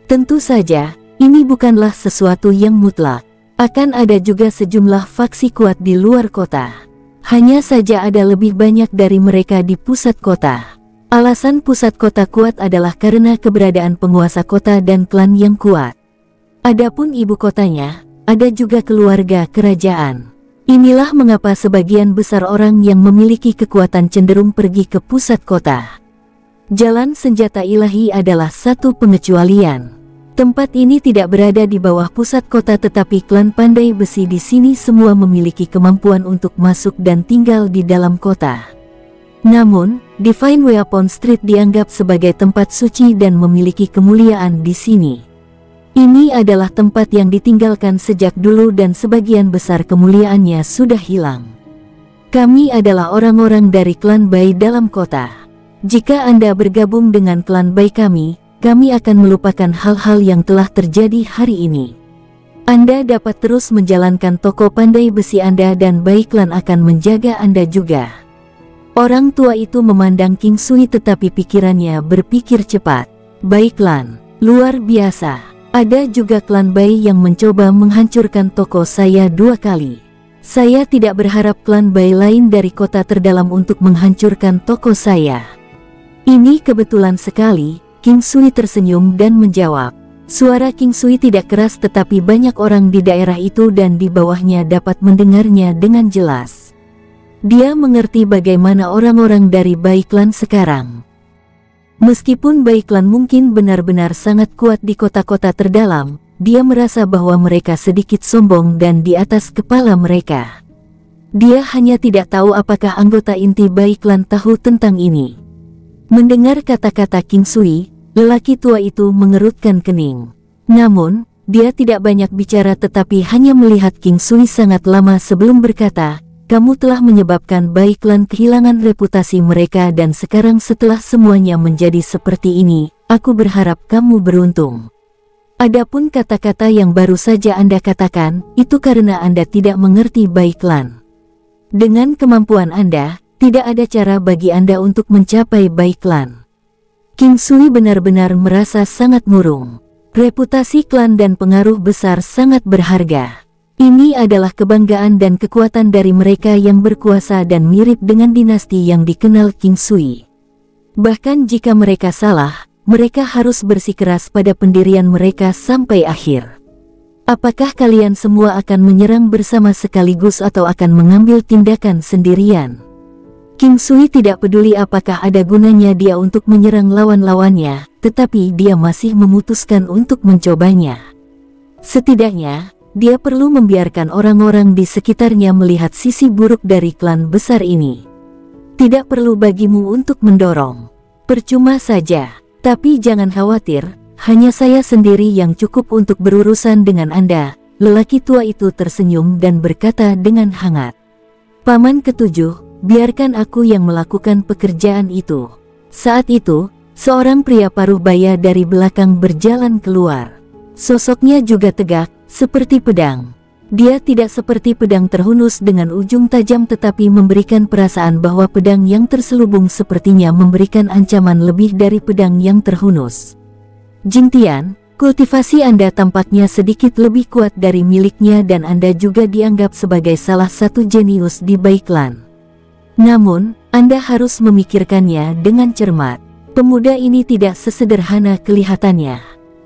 Tentu saja, ini bukanlah sesuatu yang mutlak. Akan ada juga sejumlah faksi kuat di luar kota. Hanya saja ada lebih banyak dari mereka di pusat kota. Alasan pusat kota kuat adalah karena keberadaan penguasa kota dan klan yang kuat. Adapun ibu kotanya, ada juga keluarga kerajaan. Inilah mengapa sebagian besar orang yang memiliki kekuatan cenderung pergi ke pusat kota. Jalan senjata ilahi adalah satu pengecualian. Tempat ini tidak berada di bawah pusat kota tetapi klan pandai besi di sini semua memiliki kemampuan untuk masuk dan tinggal di dalam kota. Namun, Divine Weapon Street dianggap sebagai tempat suci dan memiliki kemuliaan di sini. Ini adalah tempat yang ditinggalkan sejak dulu dan sebagian besar kemuliaannya sudah hilang. Kami adalah orang-orang dari klan Bai dalam kota. Jika Anda bergabung dengan klan Bai kami akan melupakan hal-hal yang telah terjadi hari ini. Anda dapat terus menjalankan toko pandai besi Anda dan Bai Klan akan menjaga Anda juga. Orang tua itu memandang King Sui tetapi pikirannya berpikir cepat. Bai Klan, luar biasa. Ada juga klan Bai yang mencoba menghancurkan toko saya 2 kali. Saya tidak berharap klan Bai lain dari kota terdalam untuk menghancurkan toko saya. Ini kebetulan sekali, King Sui tersenyum dan menjawab. Suara King Sui tidak keras tetapi banyak orang di daerah itu dan di bawahnya dapat mendengarnya dengan jelas. Dia mengerti bagaimana orang-orang dari Baiklan sekarang. Meskipun Baiklan mungkin benar-benar sangat kuat di kota-kota terdalam, dia merasa bahwa mereka sedikit sombong dan di atas kepala mereka. Dia hanya tidak tahu apakah anggota inti Baiklan tahu tentang ini. Mendengar kata-kata King Sui, lelaki tua itu mengerutkan kening. Namun, dia tidak banyak bicara tetapi hanya melihat King Sui sangat lama sebelum berkata, "Kamu telah menyebabkan Baiklan kehilangan reputasi mereka dan sekarang setelah semuanya menjadi seperti ini, aku berharap kamu beruntung. Adapun kata-kata yang baru saja Anda katakan, itu karena Anda tidak mengerti Baiklan. Dengan kemampuan Anda, tidak ada cara bagi Anda untuk mencapai Baiklan." King Sui benar-benar merasa sangat murung. Reputasi klan dan pengaruh besar sangat berharga. Ini adalah kebanggaan dan kekuatan dari mereka yang berkuasa dan mirip dengan dinasti yang dikenal King Sui. Bahkan jika mereka salah, mereka harus bersikeras pada pendirian mereka sampai akhir. Apakah kalian semua akan menyerang bersama sekaligus atau akan mengambil tindakan sendirian? King Sui tidak peduli apakah ada gunanya dia untuk menyerang lawan-lawannya, tetapi dia masih memutuskan untuk mencobanya. Setidaknya, dia perlu membiarkan orang-orang di sekitarnya melihat sisi buruk dari klan besar ini. Tidak perlu bagimu untuk mendorong. Percuma saja. Tapi jangan khawatir, hanya saya sendiri yang cukup untuk berurusan dengan Anda. Lelaki tua itu tersenyum dan berkata dengan hangat. Paman ketujuh, biarkan aku yang melakukan pekerjaan itu. Saat itu, seorang pria paruh baya dari belakang berjalan keluar. Sosoknya juga tegak, seperti pedang. Dia tidak seperti pedang terhunus dengan ujung tajam tetapi memberikan perasaan bahwa pedang yang terselubung sepertinya memberikan ancaman lebih dari pedang yang terhunus. Jingtian, kultivasi Anda tampaknya sedikit lebih kuat dari miliknya dan Anda juga dianggap sebagai salah satu jenius di Baiklan. Namun, Anda harus memikirkannya dengan cermat. Pemuda ini tidak sesederhana kelihatannya.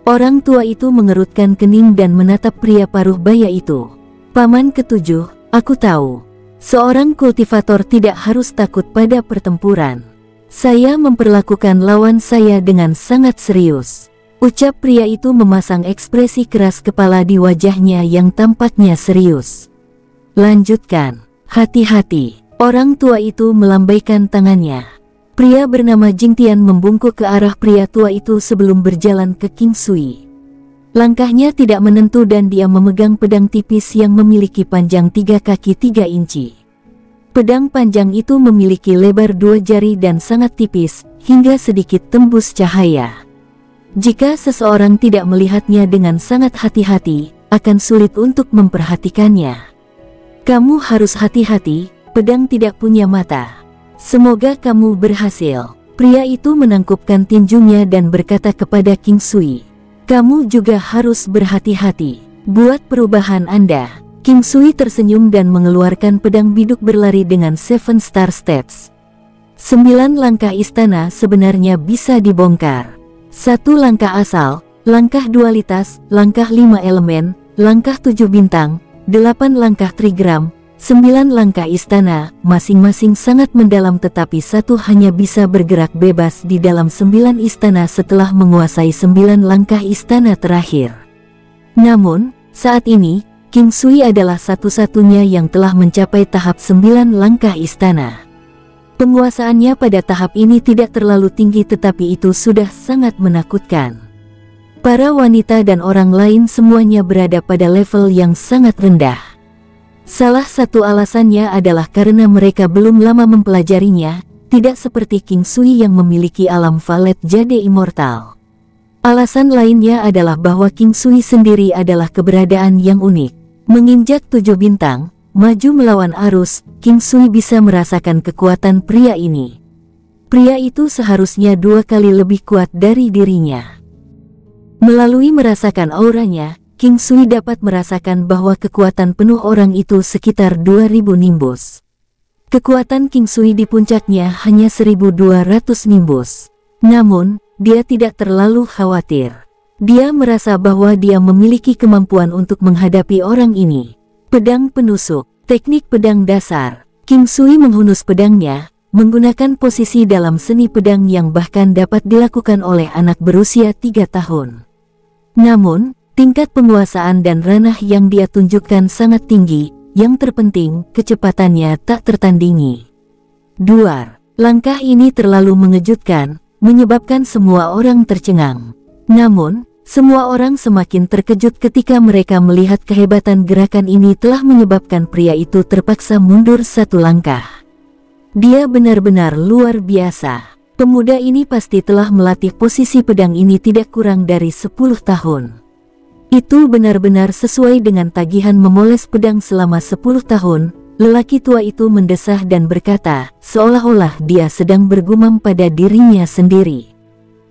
Orang tua itu mengerutkan kening dan menatap pria paruh baya itu. Paman ketujuh, aku tahu. Seorang kultivator tidak harus takut pada pertempuran. Saya memperlakukan lawan saya dengan sangat serius. Ucap pria itu memasang ekspresi keras kepala di wajahnya yang tampaknya serius. Lanjutkan, hati-hati. Orang tua itu melambaikan tangannya. Pria bernama Jingtian membungkuk ke arah pria tua itu sebelum berjalan ke King Sui. Langkahnya tidak menentu dan dia memegang pedang tipis yang memiliki panjang 3 kaki 3 inci. Pedang panjang itu memiliki lebar 2 jari dan sangat tipis, hingga sedikit tembus cahaya. Jika seseorang tidak melihatnya dengan sangat hati-hati, akan sulit untuk memperhatikannya. Kamu harus hati-hati, pedang tidak punya mata. Semoga kamu berhasil. Pria itu menangkupkan tinjunya dan berkata kepada King Sui. Kamu juga harus berhati-hati. Buat perubahan Anda. King Sui tersenyum dan mengeluarkan pedang biduk berlari dengan 7 Star Steps. 9 langkah istana sebenarnya bisa dibongkar. 1 langkah asal, langkah dualitas, langkah 5 elemen, langkah 7 bintang, 8 langkah trigram, 9 langkah istana, masing-masing sangat mendalam tetapi satu hanya bisa bergerak bebas di dalam 9 istana setelah menguasai 9 langkah istana terakhir. Namun, saat ini, King Sui adalah satu-satunya yang telah mencapai tahap 9 langkah istana. Penguasaannya pada tahap ini tidak terlalu tinggi tetapi itu sudah sangat menakutkan. Para wanita dan orang lain semuanya berada pada level yang sangat rendah. Salah satu alasannya adalah karena mereka belum lama mempelajarinya, tidak seperti King Sui yang memiliki alam valet jade immortal. Alasan lainnya adalah bahwa King Sui sendiri adalah keberadaan yang unik. Menginjak 7 bintang, maju melawan arus, King Sui bisa merasakan kekuatan pria ini. Pria itu seharusnya 2 kali lebih kuat dari dirinya. Melalui merasakan auranya, King Sui dapat merasakan bahwa kekuatan penuh orang itu sekitar 2000 nimbus. Kekuatan King Sui di puncaknya hanya 1200 nimbus. Namun, dia tidak terlalu khawatir. Dia merasa bahwa dia memiliki kemampuan untuk menghadapi orang ini. Pedang penusuk, teknik pedang dasar. King Sui menghunus pedangnya, menggunakan posisi dalam seni pedang yang bahkan dapat dilakukan oleh anak berusia 3 tahun. Namun, tingkat penguasaan dan ranah yang dia tunjukkan sangat tinggi, yang terpenting, kecepatannya tak tertandingi. Duar, langkah ini terlalu mengejutkan, menyebabkan semua orang tercengang. Namun, semua orang semakin terkejut ketika mereka melihat kehebatan gerakan ini telah menyebabkan pria itu terpaksa mundur 1 langkah. Dia benar-benar luar biasa. Pemuda ini pasti telah melatih posisi pedang ini tidak kurang dari 10 tahun. Itu benar-benar sesuai dengan tagihan memoles pedang selama 10 tahun, lelaki tua itu mendesah dan berkata, seolah-olah dia sedang bergumam pada dirinya sendiri.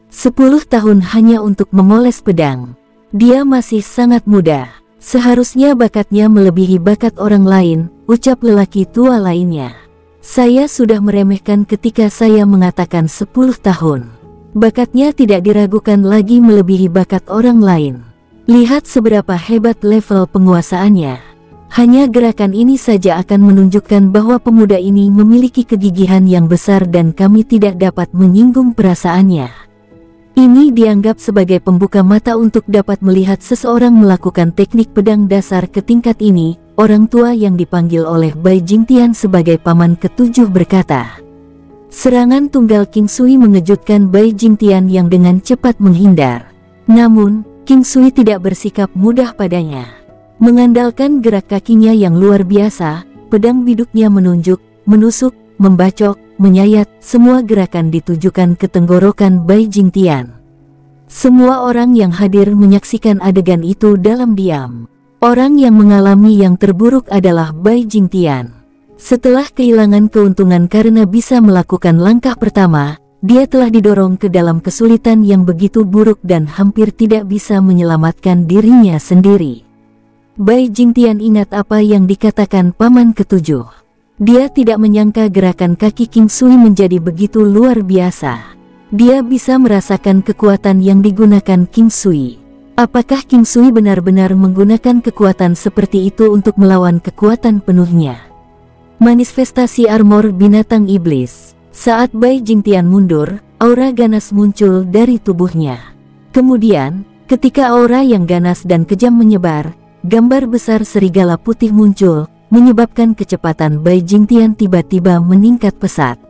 10 tahun hanya untuk memoles pedang. Dia masih sangat muda. Seharusnya bakatnya melebihi bakat orang lain, ucap lelaki tua lainnya. Saya sudah meremehkan ketika saya mengatakan 10 tahun. Bakatnya tidak diragukan lagi melebihi bakat orang lain. Lihat seberapa hebat level penguasaannya. Hanya gerakan ini saja akan menunjukkan bahwa pemuda ini memiliki kegigihan yang besar dan kami tidak dapat menyinggung perasaannya. Ini dianggap sebagai pembuka mata untuk dapat melihat seseorang melakukan teknik pedang dasar ke tingkat ini. Orang tua yang dipanggil oleh Bai Jingtian sebagai paman ketujuh berkata. Serangan tunggal King Sui mengejutkan Bai Jingtian yang dengan cepat menghindar. Namun, King Sui tidak bersikap mudah padanya. Mengandalkan gerak kakinya yang luar biasa, pedang biduknya menunjuk, menusuk, membacok, menyayat, semua gerakan ditujukan ke tenggorokan Bai Jingtian. Semua orang yang hadir menyaksikan adegan itu dalam diam. Orang yang mengalami yang terburuk adalah Bai Jingtian. Setelah kehilangan keuntungan karena bisa melakukan langkah pertama, dia telah didorong ke dalam kesulitan yang begitu buruk dan hampir tidak bisa menyelamatkan dirinya sendiri. Bai Jingtian ingat apa yang dikatakan paman ketujuh. Dia tidak menyangka gerakan kaki King Sui menjadi begitu luar biasa. Dia bisa merasakan kekuatan yang digunakan King Sui. Apakah King Sui benar-benar menggunakan kekuatan seperti itu untuk melawan kekuatan penuhnya? Manifestasi armor binatang iblis. Saat Bai Jingtian mundur, aura ganas muncul dari tubuhnya. Kemudian, ketika aura yang ganas dan kejam menyebar, gambar besar serigala putih muncul, menyebabkan kecepatan Bai Jingtian tiba-tiba meningkat pesat.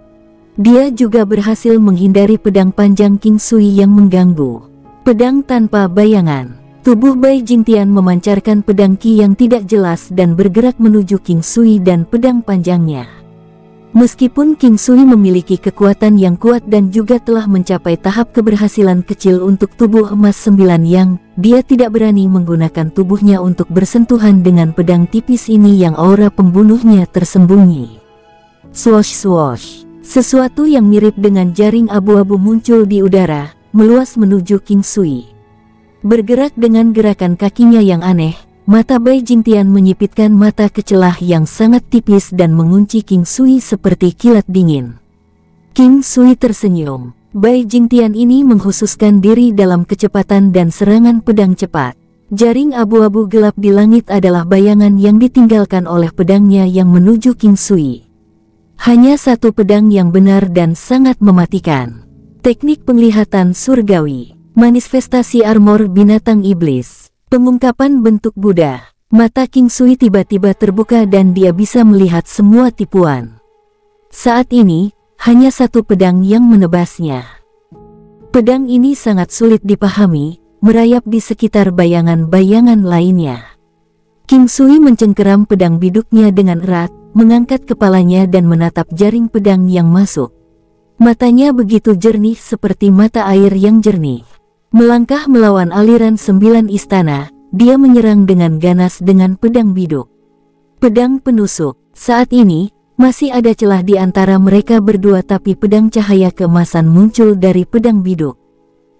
Dia juga berhasil menghindari pedang panjang King Sui yang mengganggu. Pedang tanpa bayangan. Tubuh Bai Jingtian memancarkan pedang Qi yang tidak jelas dan bergerak menuju King Sui dan pedang panjangnya. Meskipun King Sui memiliki kekuatan yang kuat dan juga telah mencapai tahap keberhasilan kecil untuk tubuh emas 9 yang, dia tidak berani menggunakan tubuhnya untuk bersentuhan dengan pedang tipis ini yang aura pembunuhnya tersembunyi. Swosh swosh. Sesuatu yang mirip dengan jaring abu-abu muncul di udara, meluas menuju King Sui. Bergerak dengan gerakan kakinya yang aneh, mata Bai Jingtian menyipitkan mata ke celah yang sangat tipis dan mengunci King Sui seperti kilat dingin. King Sui tersenyum. Bai Jingtian ini mengkhususkan diri dalam kecepatan dan serangan pedang cepat. Jaring abu-abu gelap di langit adalah bayangan yang ditinggalkan oleh pedangnya yang menuju King Sui. Hanya satu pedang yang benar dan sangat mematikan. Teknik penglihatan surgawi. Manifestasi armor binatang iblis. Pengungkapan bentuk Buddha. Mata King Sui tiba-tiba terbuka dan dia bisa melihat semua tipuan. Saat ini, hanya satu pedang yang menebasnya. Pedang ini sangat sulit dipahami, merayap di sekitar bayangan-bayangan lainnya. King Sui mencengkeram pedang biduknya dengan erat, mengangkat kepalanya dan menatap jaring pedang yang masuk. Matanya begitu jernih seperti mata air yang jernih. Melangkah melawan aliran 9 istana, dia menyerang dengan ganas dengan pedang biduk. Pedang penusuk. Saat ini, masih ada celah di antara mereka berdua tapi pedang cahaya keemasan muncul dari pedang biduk.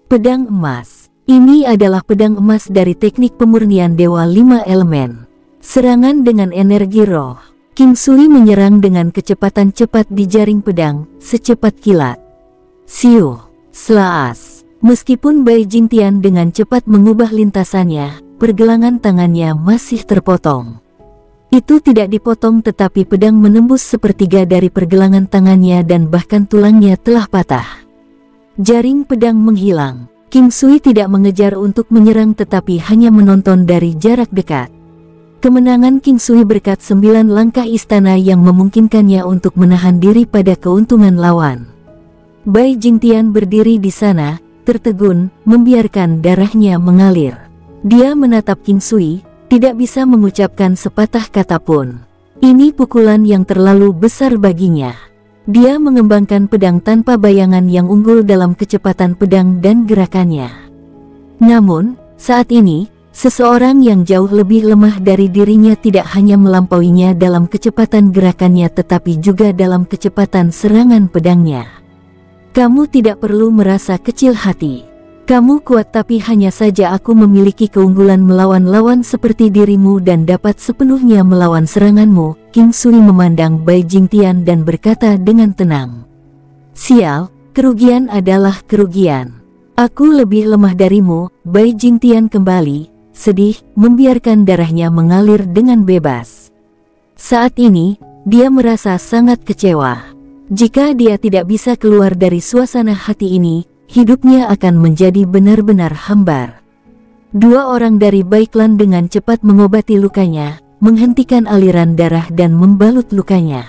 Pedang emas. Ini adalah pedang emas dari teknik pemurnian Dewa 5 Elemen. Serangan dengan energi roh. King Sui menyerang dengan kecepatan cepat di jaring pedang, secepat kilat. Siuh, slaas. Meskipun Bai Jingtian dengan cepat mengubah lintasannya, pergelangan tangannya masih terpotong. Itu tidak dipotong tetapi pedang menembus sepertiga dari pergelangan tangannya dan bahkan tulangnya telah patah. Jaring pedang menghilang. King Sui tidak mengejar untuk menyerang tetapi hanya menonton dari jarak dekat. Kemenangan King Sui berkat 9 langkah istana yang memungkinkannya untuk menahan diri pada keuntungan lawan. Bai Jingtian berdiri di sana, tertegun, membiarkan darahnya mengalir. Dia menatap King Sui, tidak bisa mengucapkan sepatah kata pun. Ini pukulan yang terlalu besar baginya. Dia mengembangkan pedang tanpa bayangan yang unggul dalam kecepatan pedang dan gerakannya. Namun, saat ini, seseorang yang jauh lebih lemah dari dirinya tidak hanya melampauinya dalam kecepatan gerakannya tetapi juga dalam kecepatan serangan pedangnya. Kamu tidak perlu merasa kecil hati. Kamu kuat tapi hanya saja aku memiliki keunggulan melawan lawan seperti dirimu dan dapat sepenuhnya melawan seranganmu. King Sui memandang Bai Jingtian dan berkata dengan tenang. Sial, kerugian adalah kerugian. Aku lebih lemah darimu. Bai Jingtian kembali, sedih, membiarkan darahnya mengalir dengan bebas. Saat ini, dia merasa sangat kecewa. Jika dia tidak bisa keluar dari suasana hati ini, hidupnya akan menjadi benar-benar hambar. 2 orang dari Bai Clan dengan cepat mengobati lukanya, menghentikan aliran darah dan membalut lukanya.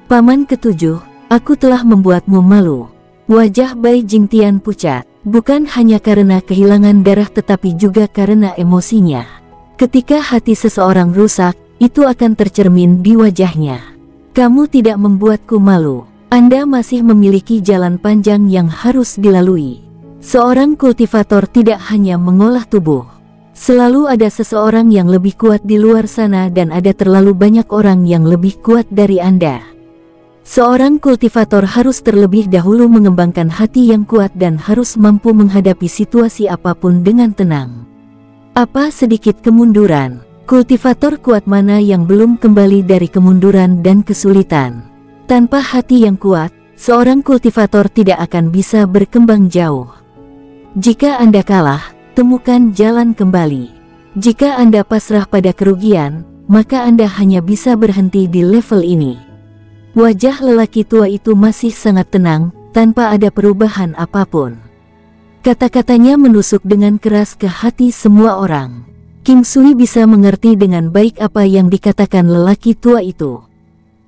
Paman ketujuh, aku telah membuatmu malu. Wajah Bai Jingtian pucat, bukan hanya karena kehilangan darah tetapi juga karena emosinya. Ketika hati seseorang rusak, itu akan tercermin di wajahnya. Kamu tidak membuatku malu. Anda masih memiliki jalan panjang yang harus dilalui. Seorang kultivator tidak hanya mengolah tubuh. Selalu ada seseorang yang lebih kuat di luar sana dan ada terlalu banyak orang yang lebih kuat dari Anda. Seorang kultivator harus terlebih dahulu mengembangkan hati yang kuat dan harus mampu menghadapi situasi apapun dengan tenang. Apa sedikit kemunduran, kultivator kuat mana yang belum kembali dari kemunduran dan kesulitan? Tanpa hati yang kuat, seorang kultivator tidak akan bisa berkembang jauh. Jika Anda kalah, temukan jalan kembali. Jika Anda pasrah pada kerugian, maka Anda hanya bisa berhenti di level ini. Wajah lelaki tua itu masih sangat tenang, tanpa ada perubahan apapun. Kata-katanya menusuk dengan keras ke hati semua orang. King Sui bisa mengerti dengan baik apa yang dikatakan lelaki tua itu.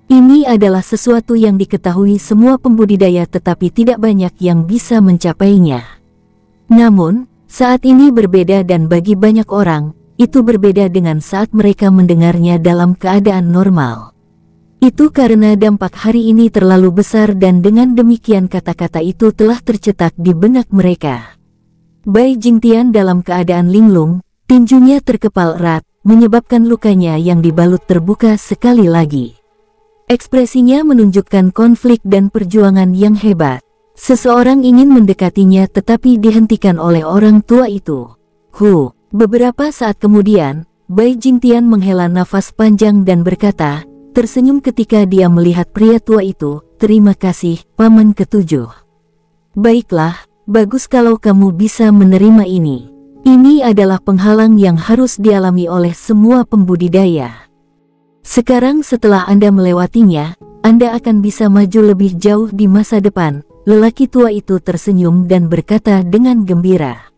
Ini adalah sesuatu yang diketahui semua pembudidaya tetapi tidak banyak yang bisa mencapainya. Namun, saat ini berbeda dan bagi banyak orang, itu berbeda dengan saat mereka mendengarnya dalam keadaan normal. Itu karena dampak hari ini terlalu besar dan dengan demikian kata-kata itu telah tercetak di benak mereka. Bai Jingtian dalam keadaan linglung, tinjunya terkepal erat, menyebabkan lukanya yang dibalut terbuka sekali lagi. Ekspresinya menunjukkan konflik dan perjuangan yang hebat. Seseorang ingin mendekatinya tetapi dihentikan oleh orang tua itu. Beberapa saat kemudian, Bai Jingtian menghela nafas panjang dan berkata, tersenyum ketika dia melihat pria tua itu, terima kasih, Paman ketujuh. Baiklah, bagus kalau kamu bisa menerima ini. Ini adalah penghalang yang harus dialami oleh semua pembudidaya. Sekarang setelah Anda melewatinya, Anda akan bisa maju lebih jauh di masa depan. Lelaki tua itu tersenyum dan berkata dengan gembira.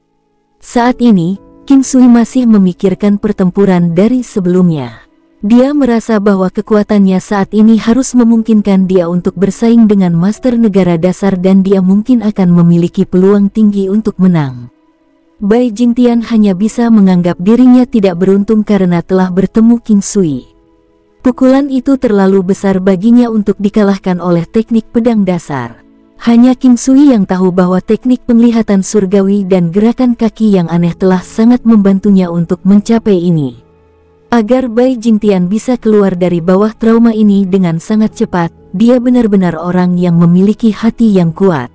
Saat ini, King Sui masih memikirkan pertempuran dari sebelumnya. Dia merasa bahwa kekuatannya saat ini harus memungkinkan dia untuk bersaing dengan master negara dasar dan dia mungkin akan memiliki peluang tinggi untuk menang. Bai Jingtian hanya bisa menganggap dirinya tidak beruntung karena telah bertemu King Sui. Pukulan itu terlalu besar baginya untuk dikalahkan oleh teknik pedang dasar. Hanya King Sui yang tahu bahwa teknik penglihatan surgawi dan gerakan kaki yang aneh telah sangat membantunya untuk mencapai ini. Agar Bai Jingtian bisa keluar dari bawah trauma ini dengan sangat cepat, dia benar-benar orang yang memiliki hati yang kuat.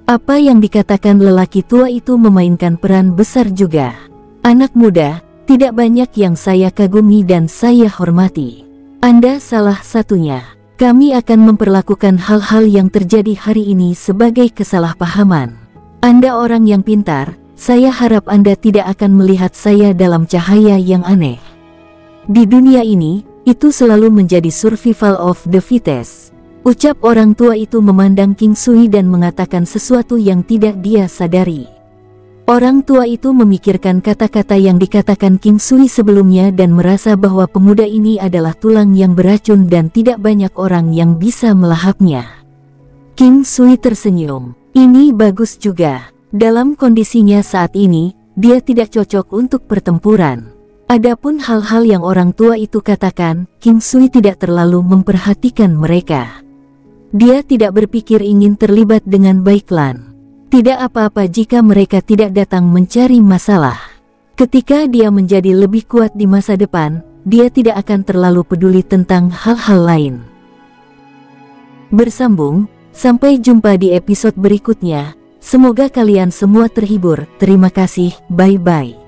Apa yang dikatakan lelaki tua itu memainkan peran besar juga. Anak muda, tidak banyak yang saya kagumi dan saya hormati. Anda salah satunya. Kami akan memperlakukan hal-hal yang terjadi hari ini sebagai kesalahpahaman. Anda orang yang pintar, saya harap Anda tidak akan melihat saya dalam cahaya yang aneh. Di dunia ini, Itu selalu menjadi survival of the fittest. Ucap orang tua itu memandang King Sui dan mengatakan sesuatu yang tidak dia sadari. Orang tua itu memikirkan kata-kata yang dikatakan King Sui sebelumnya dan merasa bahwa pemuda ini adalah tulang yang beracun dan tidak banyak orang yang bisa melahapnya. King Sui tersenyum. Ini bagus juga. Dalam kondisinya saat ini, dia tidak cocok untuk pertempuran. Adapun hal-hal yang orang tua itu katakan, King Sui tidak terlalu memperhatikan mereka. Dia tidak berpikir ingin terlibat dengan Baiklan. Tidak apa-apa jika mereka tidak datang mencari masalah. Ketika dia menjadi lebih kuat di masa depan, dia tidak akan terlalu peduli tentang hal-hal lain. Bersambung, sampai jumpa di episode berikutnya. Semoga kalian semua terhibur. Terima kasih, bye-bye.